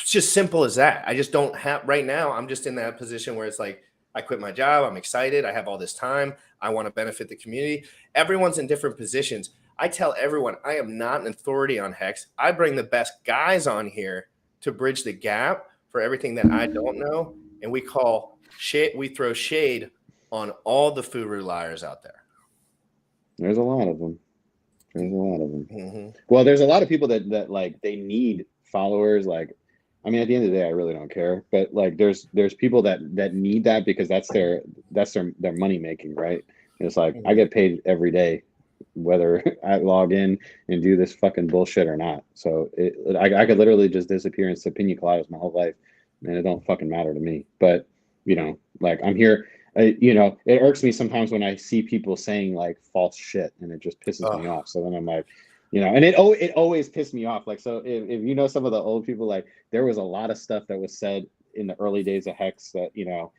It's just simple as that. I just don't have right now. I'm just in that position where it's like, I quit my job. I'm excited. I have all this time. I want to benefit the community. Everyone's in different positions. I tell everyone I am not an authority on Hex. I bring the best guys on here to bridge the gap for everything that I don't know. And we throw shade on all the Furu liars out there. There's a lot of them. Mm-hmm. Well, there's a lot of people that like they need followers. Like, I mean, at the end of the day, I really don't care. But like, there's people that need that because that's their money making, right? It's like I get paid every day, whether I log in and do this fucking bullshit or not. So I could literally just disappear and sip pina coladas my whole life, and it don't fucking matter to me. But you know, like I'm here. You know, it irks me sometimes when I see people saying like false shit, and it just pisses me off. So then I'm like, you know, and it always pissed me off. Like, so if you know some of the old people, like there was a lot of stuff that was said in the early days of Hex that, you know,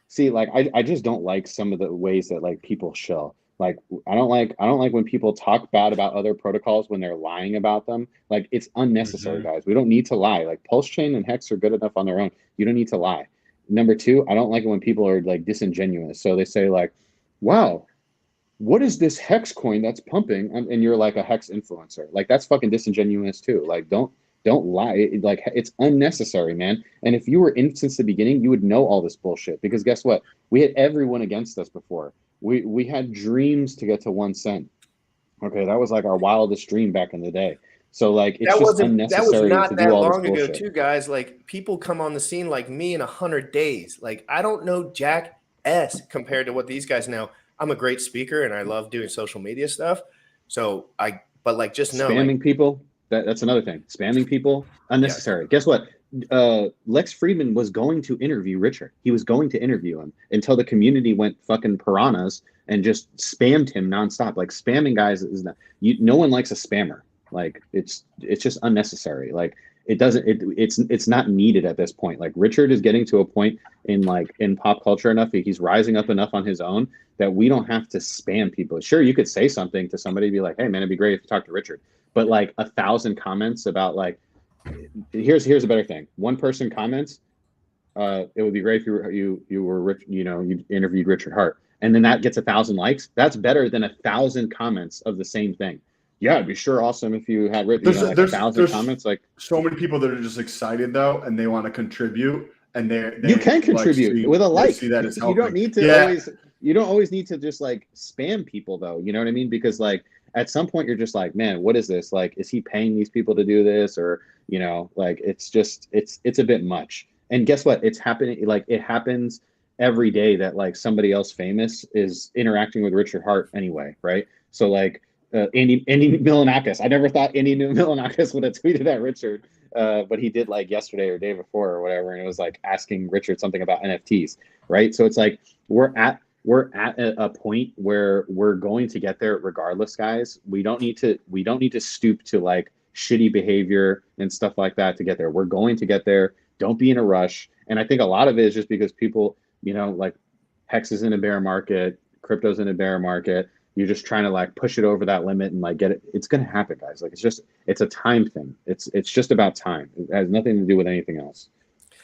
see, like I just don't like some of the ways that like people show. Like I don't like when people talk bad about other protocols when they're lying about them. Like it's unnecessary, guys. We don't need to lie. Like Pulse Chain and Hex are good enough on their own. You don't need to lie. Number two, I don't like it when people are like disingenuous. So they say like, wow, what is this Hex coin that's pumping? And you're like a Hex influencer. Like that's fucking disingenuous too. Like don't lie. Like it's unnecessary, man. And if you were in since the beginning, you would know all this bullshit, because guess what? We had everyone against us before. We had dreams to get to 1 cent. Okay, that was like our wildest dream back in the day. So like it's just unnecessary. That was not to that do all long this ago, bullshit. too, guys. Like people come on the scene like me in 100 days. Like I don't know Jack S compared to what these guys know. I'm a great speaker and I love doing social media stuff. So but like just know spamming people. That's another thing. Spamming people unnecessary. Guess what? Lex Friedman was going to interview Richard. He was going to interview him until the community went fucking piranhas and just spammed him nonstop. Like spamming guys is not. No one likes a spammer. Like it's just unnecessary. Like it's not needed at this point. Like Richard is getting to a point in pop culture enough. He's rising up enough on his own that we don't have to spam people. Sure, you could say something to somebody, be like, hey man, it'd be great if you talked to Richard. But like 1,000 comments about like, here's a better thing. One person comments, it would be great if you were rich, you know, you interviewed Richard Hart, and then that gets 1,000 likes. That's better than 1,000 comments of the same thing. yeah, it'd be sure awesome if you had written, like 1,000 comments. Like, so many people that are just excited though, and they want to contribute, and you can contribute with a like. See that as You don't need to always. You don't always need to just like spam people though. You know what I mean? Because like at some point you're just like, man, what is this? Like, is he paying these people to do this? Or, you know, like it's just it's a bit much. And guess what? It's happening. Like it happens every day that like somebody else famous is interacting with Richard Hart anyway, right? So like Andy Milonakis. I never thought Andy Milonakis would have tweeted at Richard, but he did like yesterday or day before or whatever, and it was like asking Richard something about NFTs, right? So it's like we're at a point where we're going to get there regardless, guys. We don't need to stoop to like shitty behavior and stuff like that to get there. We're going to get there. Don't be in a rush. And I think a lot of it is just because people, you know, like Hex is in a bear market, crypto's in a bear market. You're just trying to like push it over that limit and like get it. It's going to happen, guys. Like it's a time thing. It's just about time. It has nothing to do with anything else.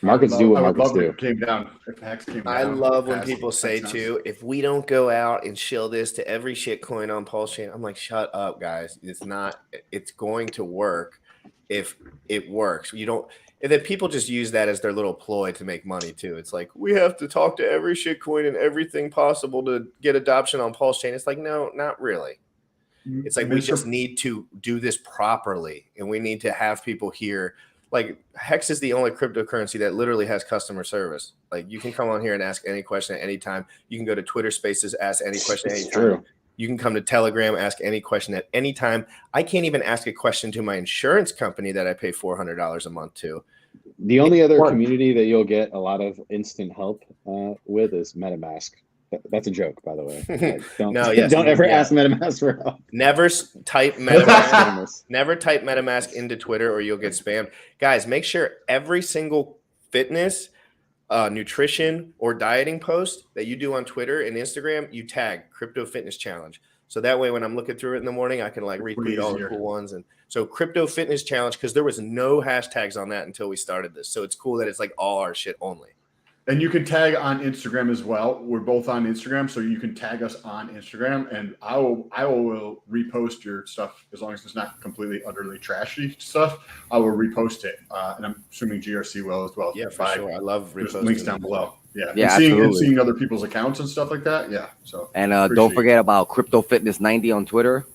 Markets do what markets do. If Hex came down. I love when people say too, if we don't go out and shill this to every shit coin on Pulse Chain, I'm like, shut up, guys. It's going to work if it works. You don't. And then people just use that as their little ploy to make money too. It's like, we have to talk to every shit coin and everything possible to get adoption on Pulse Chain. It's like, no, not really. It's like we just need to do this properly, and we need to have people here. Like Hex is the only cryptocurrency that literally has customer service. Like you can come on here and ask any question at any time. You can go to Twitter Spaces, ask any question at any time. True. You can come to Telegram, ask any question at any time. I can't even ask a question to my insurance company that I pay $400 a month to. The only other community that you'll get a lot of instant help with is MetaMask. That's a joke, by the way. Like, don't ever ask MetaMask for help. Never type MetaMask. Never type MetaMask into Twitter, or you'll get spammed. Guys, make sure every single fitness, nutrition, or dieting post that you do on Twitter and Instagram, you tag Crypto Fitness Challenge. So that way, when I'm looking through it in the morning, I can like retweet all the cool ones. And so Crypto Fitness Challenge, because there was no hashtags on that until we started this. So it's cool that it's like all our shit only. And you can tag on Instagram as well. We're both on Instagram, so you can tag us on Instagram, and I will repost your stuff as long as it's not completely utterly trashy stuff. I will repost it, and I'm assuming GRC will as well. Yeah, for sure. I love reposting. Links down below. Yeah, and seeing other people's accounts and stuff like that. Yeah. So don't forget about Crypto Fitness 90 on Twitter,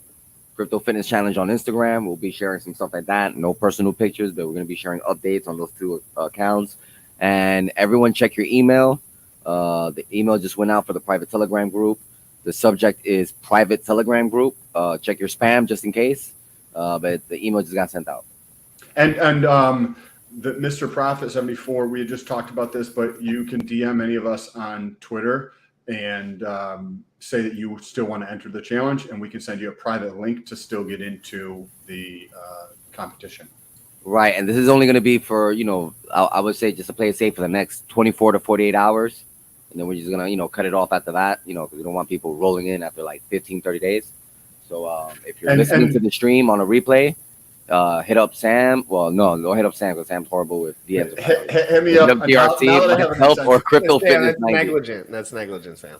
Crypto Fitness Challenge on Instagram. We'll be sharing some stuff like that. No personal pictures, but we're going to be sharing updates on those two accounts. And everyone check your email. The email just went out for the private Telegram group. The subject is private Telegram group. Check your spam just in case. But the email just got sent out. And the Mr. Profit 74, we had just talked about this, but you can DM any of us on Twitter and say that you still want to enter the challenge, and we can send you a private link to still get into the competition. Right, and this is only going to be for, I would say just to play it safe for the next 24 to 48 hours. And then we're just going to, cut it off after that, because we don't want people rolling in after like 15, 30 days. So if you're listening to the stream on a replay, hit up Sam. Well, no, don't hit up Sam because Sam's horrible with DMs. Hit me up. DRC, help or Crypto Fitness. That's negligent, Sam.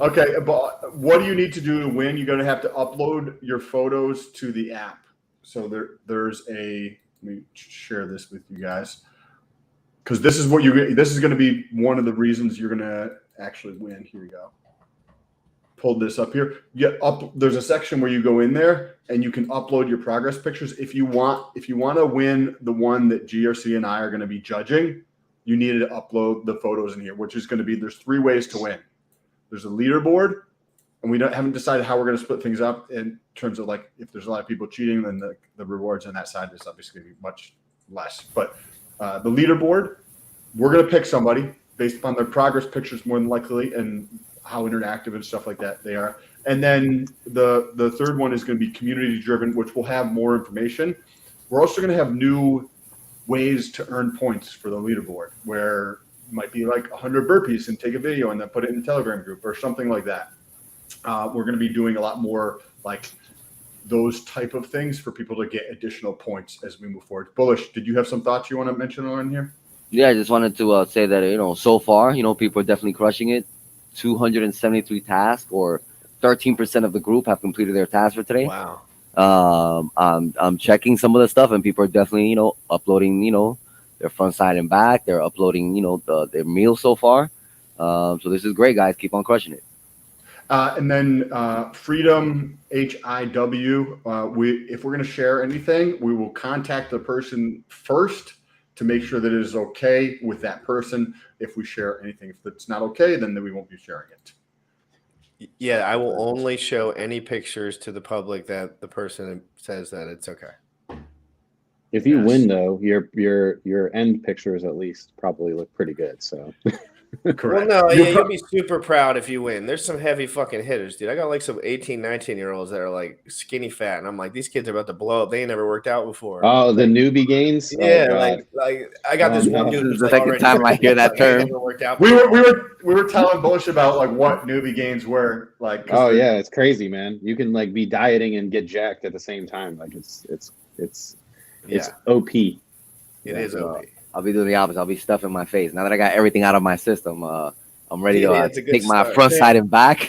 Okay, but what do you need to do to win? You're going to have to upload your photos to the app. So there's let me share this with you guys, because this is going to be one of the reasons you're going to actually win. Here we go. Pulled this up here. There's a section where you go in there and you can upload your progress pictures. If you want to win the one that GRC and I are going to be judging, you need to upload the photos in here, which is going to be, there's 3 ways to win. There's a leaderboard. And we haven't decided how we're going to split things up in terms of like, if there's a lot of people cheating, then the rewards on that side is obviously going to be much less. But the leaderboard, we're going to pick somebody based upon their progress pictures more than likely and how interactive and stuff like that they are. And then the third one is going to be community driven, which will have more information. We're also going to have new ways to earn points for the leaderboard, where it might be like 100 burpees and take a video and then put it in the Telegram group or something like that. We're going to be doing a lot more like those type of things for people to get additional points as we move forward. Bullish, did you have some thoughts you want to mention on here? Yeah, I just wanted to say that, so far, people are definitely crushing it. 273 tasks or 13% of the group have completed their task for today. Wow. I'm checking some of the stuff, and people are definitely, uploading, their front, side, and back. They're uploading, their meals so far. So this is great, guys. Keep on crushing it. And then Freedom HIW. If we're going to share anything, we will contact the person first to make sure that it is okay with that person. If we share anything, if it's not okay, then we won't be sharing it. Yeah, I will only show any pictures to the public that the person says that it's okay. If you win, though, your end pictures at least probably look pretty good. So. Correct. Well, no, you'll be super proud if you win. There's some heavy fucking hitters, dude. I got like some 18, 19-year-olds that are like skinny fat, and I'm like, these kids are about to blow up. They ain't never worked out before. Oh, the newbie gains? Yeah, oh, like I got this one dude. This is the second time I hear that term. We were telling bullshit about like what newbie gains were like. Oh yeah, it's crazy, man. You can like be dieting and get jacked at the same time. Like it's OP. It is OP. I'll be doing the opposite. I'll be stuffing my face. Now that I got everything out of my system, I'm ready to take my front, side, and back.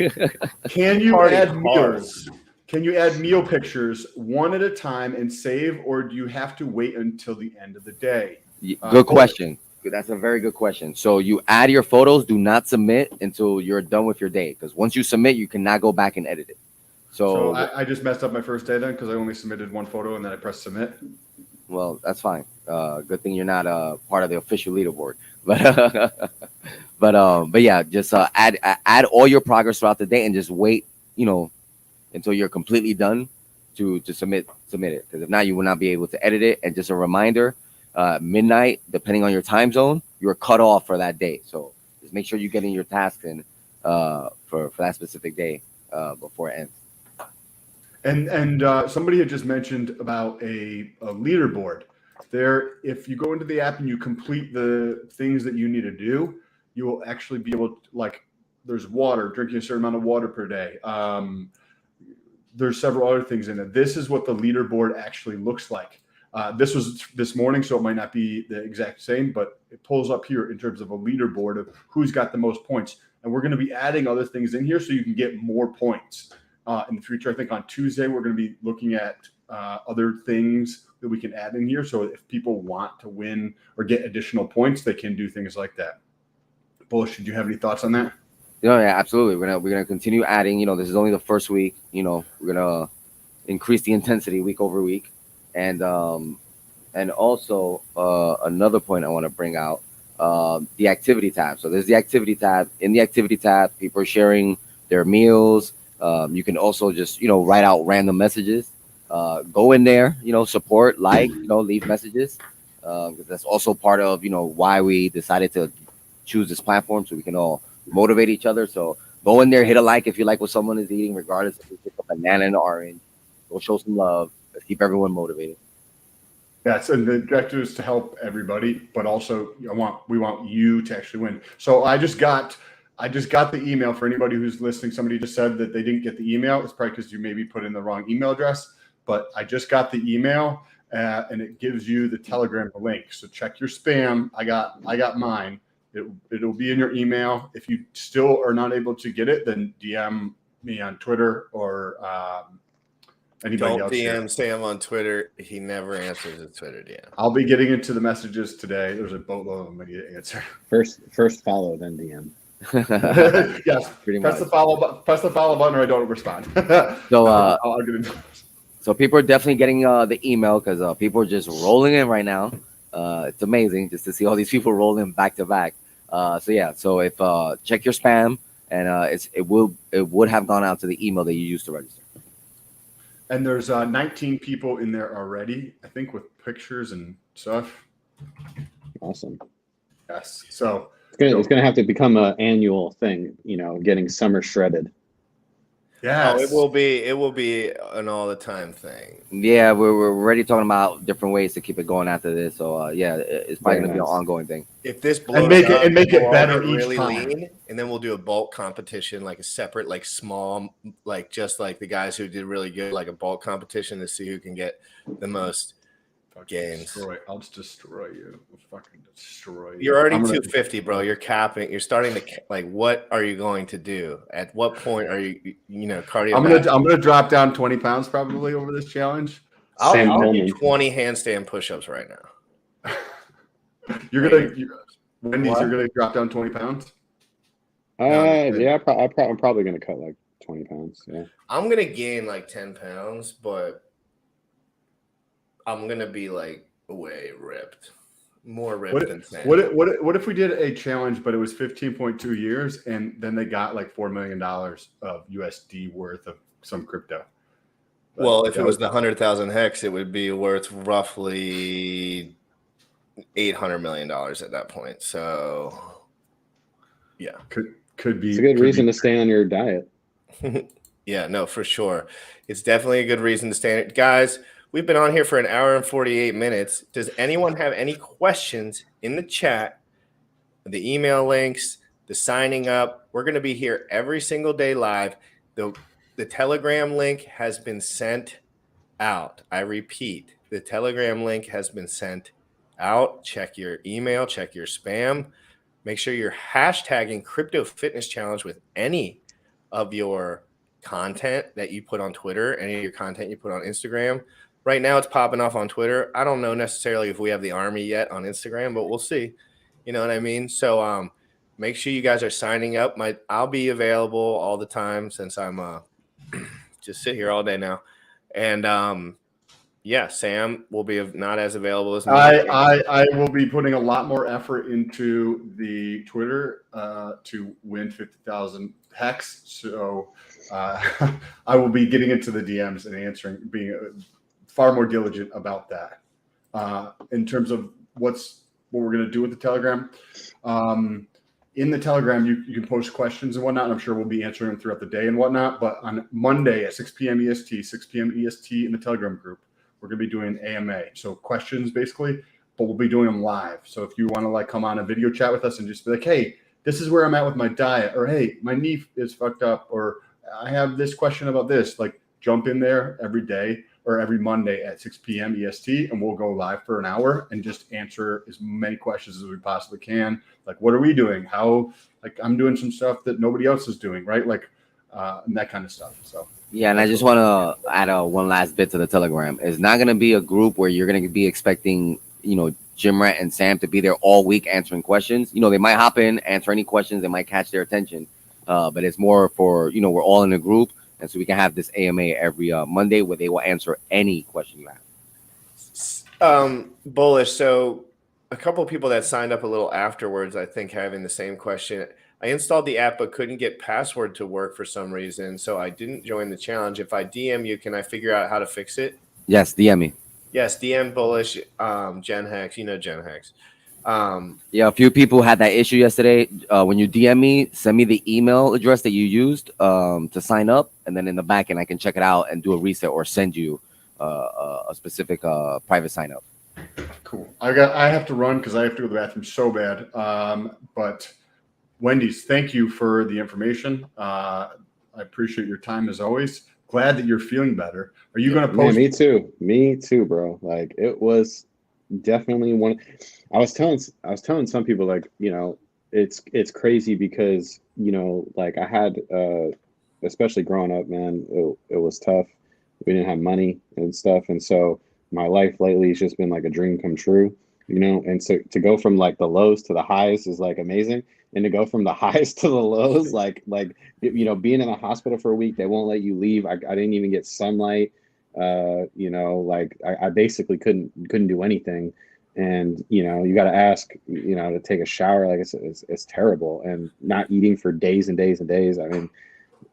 Can you add meals? Can you add meal pictures one at a time and save, or do you have to wait until the end of the day? Good question. That's a very good question. So you add your photos. Do not submit until you're done with your day, because once you submit, you cannot go back and edit it. So I just messed up my first day then because I only submitted one photo and then I pressed submit. Well, that's fine. Good thing you're not part of the official leaderboard. But yeah, just add all your progress throughout the day and just wait, until you're completely done to submit it. Because if not, you will not be able to edit it. And just a reminder, midnight, depending on your time zone, you're cut off for that day. So just make sure you get in your tasks in for that specific day before it ends. And somebody had just mentioned about a leaderboard. There, if you go into the app and you complete the things that you need to do, you will actually be able to, like, there's water, drinking a certain amount of water per day. There's several other things in it. This is what the leaderboard actually looks like. This was this morning, so it might not be the exact same, but it pulls up here in terms of a leaderboard of who's got the most points. And we're going to be adding other things in here so you can get more points. In the future, I think on Tuesday, we're going to be looking at other things that we can add in here. So if people want to win or get additional points, they can do things like that. Bullish, did you have any thoughts on that? Yeah, absolutely. We're gonna continue adding. This is only the first week. We're gonna increase the intensity week over week, and also another point I want to bring out, the activity tab. So there's the activity tab. In the activity tab, people are sharing their meals. You can also just, write out random messages. Go in there, support, leave messages. Because that's also part of, why we decided to choose this platform, so we can all motivate each other. So go in there, hit a like if you like what someone is eating, regardless if it's a banana and an orange. Go show some love. Let's keep everyone motivated. Yes, and the objective is to help everybody, but also we want you to actually win. So I just got the email for anybody who's listening. Somebody just said that they didn't get the email. It's probably because you maybe put in the wrong email address, but I just got the email and it gives you the Telegram link. So check your spam. I got mine. It'll be in your email. If you still are not able to get it, then DM me on Twitter or anybody else. Don't DM Sam on Twitter. He never answers his Twitter DM. I'll be getting into the messages today. There's a boatload of them I need to answer. First follow, then DM. Yes, Pretty press much. the follow button, or I don't respond. So I'll get into so people are definitely getting the email, because people are just rolling in right now. It's amazing just to see all these people rolling back to back. So if check your spam, and it would have gone out to the email that you used to register. And there's 19 people in there already, I think, with pictures and stuff. Awesome. Yes. So it's gonna have to become an annual thing, getting summer shredded. yeah, it will be an all the time thing. Yeah, we're already talking about different ways to keep it going after this. So it's probably going to be an ongoing thing. If this blows make up, it we'll all better get each really time. lean, and then we'll do a bulk competition, like a separate, like small, like just like the guys who did really good, like a bulk competition to see who can get the most gains. I'll just destroy you. I'll fucking destroy you. You're already 250, bro. You're capping. You're starting to like. What are you going to do? At what point are you? Cardio. I'm gonna drop down 20 pounds probably over this challenge. I'll do 20 handstand push-ups right now. You're gonna drop down 20 pounds. Yeah, I'm probably gonna cut like 20 pounds. Yeah, I'm gonna gain like 10 pounds, but I'm gonna be like way ripped, more ripped than Sam. What if we did a challenge, but it was 15.2 years, and then they got like $4 million of USD worth of some crypto? Well, if it was the 100,000 hex, it would be worth roughly $800 million at that point. So, yeah, could be. It's a good reason to stay on your diet. Yeah, no, for sure. It's definitely a good reason to stay. Guys, we've been on here for an hour and 48 minutes. Does anyone have any questions in the chat? The email links, the signing up. We're going to be here every single day live. The Telegram link has been sent out. I repeat, the Telegram link has been sent out. Check your email, check your spam. Make sure you're hashtagging Crypto Fitness Challenge with any of your content that you put on Twitter, any of your content you put on Instagram. Right now it's popping off on Twitter. I don't know necessarily if we have the army yet on Instagram, but we'll see. You know what I mean? So make sure you guys are signing up. I'll be available all the time since I'm just sit here all day now. And yeah, Sam will be not as available as me. I will be putting a lot more effort into the Twitter to win 50,000 hex. So I will be getting into the DMs and answering, being far more diligent about that. In terms of what we're going to do with the Telegram. In the Telegram, you can post questions and whatnot, and I'm sure we'll be answering them throughout the day and whatnot. But on Monday at 6 p.m. EST, 6 p.m. EST in the Telegram group, we're going to be doing AMA. So questions, basically, but we'll be doing them live. So if you want to like come on a video chat with us and just be like, hey, this is where I'm at with my diet, or hey, my knee is fucked up, or I have this question about this, like jump in there every day or every Monday at 6 p.m. EST, and we'll go live for an hour and just answer as many questions as we possibly can. Like, what are we doing? How, like, I'm doing some stuff that nobody else is doing, right? Like, and that kind of stuff. So, yeah, and I just want to add one last bit to the Telegram. It's not going to be a group where you're going to be expecting, Jim Rat and Sam to be there all week answering questions. They might hop in, answer any questions that might catch their attention. But it's more for, we're all in a group. And so we can have this AMA every Monday where they will answer any question you have. Bullish. So a couple of people that signed up a little afterwards, I think, having the same question. I installed the app but couldn't get password to work for some reason, so I didn't join the challenge. If I DM you, can I figure out how to fix it? Yes, DM me. Yes, DM Bullish, Gen Hex. Gen Hex. Yeah, a few people had that issue yesterday. When you DM me, send me the email address that you used to sign up, and then in the back end I can check it out and do a reset or send you a specific private sign up. Cool. I have to run because I have to go to the bathroom so bad. But Wendy's, thank you for the information. I appreciate your time as always. Glad that you're feeling better. Are you going to post? Man, me too, bro. Like, it was definitely one. I was telling some people, like, it's crazy because, like, I had, especially growing up, man, it was tough. We didn't have money and stuff. And so my life lately has just been like a dream come true, and so to go from like the lows to the highs is like amazing. And to go from the highs to the lows, like, being in the hospital for a week, they won't let you leave. I didn't even get sunlight. Like I basically couldn't do anything. And, you got to ask, to take a shower. Like it's terrible. And not eating for days and days and days. I mean,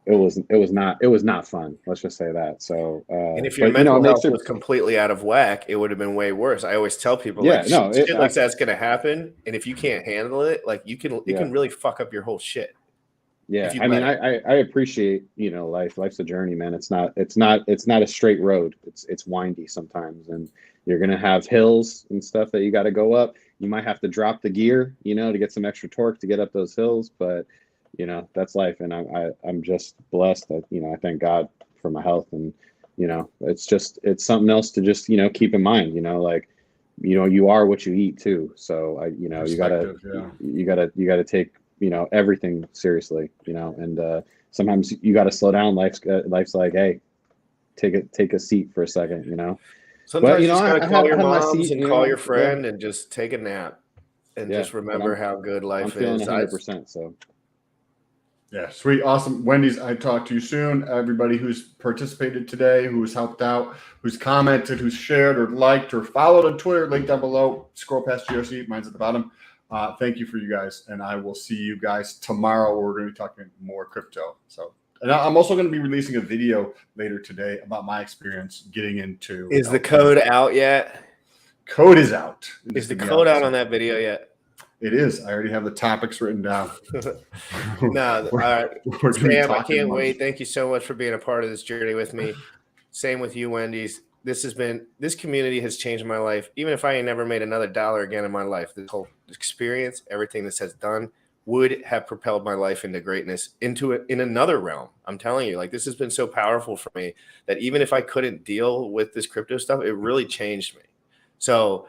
it was not fun. Let's just say that. So, and if your mental health was completely out of whack, it would have been way worse. I always tell people, shit like that's going to happen. And if you can't handle it, like it can really fuck up your whole shit. Yeah. I mean, I appreciate, life's a journey, man. It's not a straight road. It's windy sometimes, and you're going to have hills and stuff that you got to go up. You might have to drop the gear, to get some extra torque to get up those hills, but that's life. And I'm just blessed that, I thank God for my health, and you know, it's something else to just, you know, keep in mind, you know, like, you know, you are what you eat too. So you know, you gotta take, you know, everything seriously, you know, and sometimes you got to slow down. Life's like, hey, take a seat for a second, you know. Sometimes But, you you know, just gotta I call had your my moms seat, and you call know, your friend and just take a nap and just but remember how good I'm life feeling is. 100%. So Yeah, sweet, awesome. Wendy's, I talk to you soon. Everybody who's participated today, who's helped out, who's commented, who's shared or liked or followed on Twitter, link down below. Scroll past GOC, mine's at the bottom. Thank you for you guys, and I will see you guys tomorrow. We're going to be talking more crypto. So, and I'm also going to be releasing a video later today about my experience getting into. Is the code out yet? Code is out. Is the code out on that video yet? It is. I already have the topics written down. No, all right. We're gonna be Sam, I talking can't much. wait. Thank you so much for being a part of this journey with me. Same with you, Wendy's. This community has changed my life. Even if I ain't never made another dollar again in my life, this whole experience, everything this has done would have propelled my life into greatness, into it in another realm. I'm telling you, like, this has been so powerful for me that even if I couldn't deal with this crypto stuff, it really changed me. So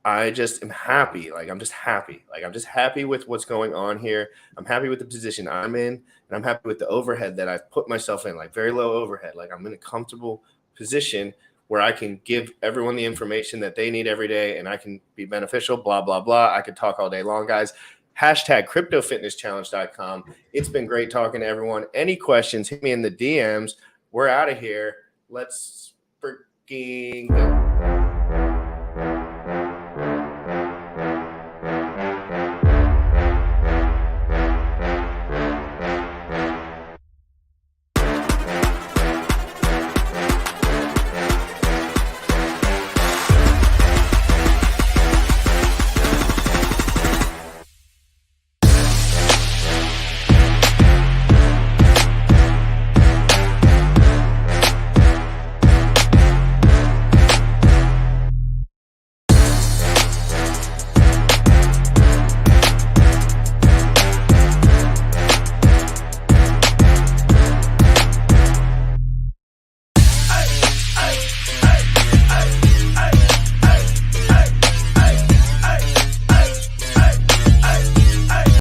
I just am happy. Like, I'm just happy. Like, I'm just happy with what's going on here. I'm happy with the position I'm in, and I'm happy with the overhead that I've put myself in, like very low overhead. Like, I'm in a comfortable position where I can give everyone the information that they need every day, and I can be beneficial, blah, blah, blah. I could talk all day long, guys. Hashtag CryptoFitnessChallenge.com. It's been great talking to everyone. Any questions, hit me in the DMs. We're out of here. Let's freaking go.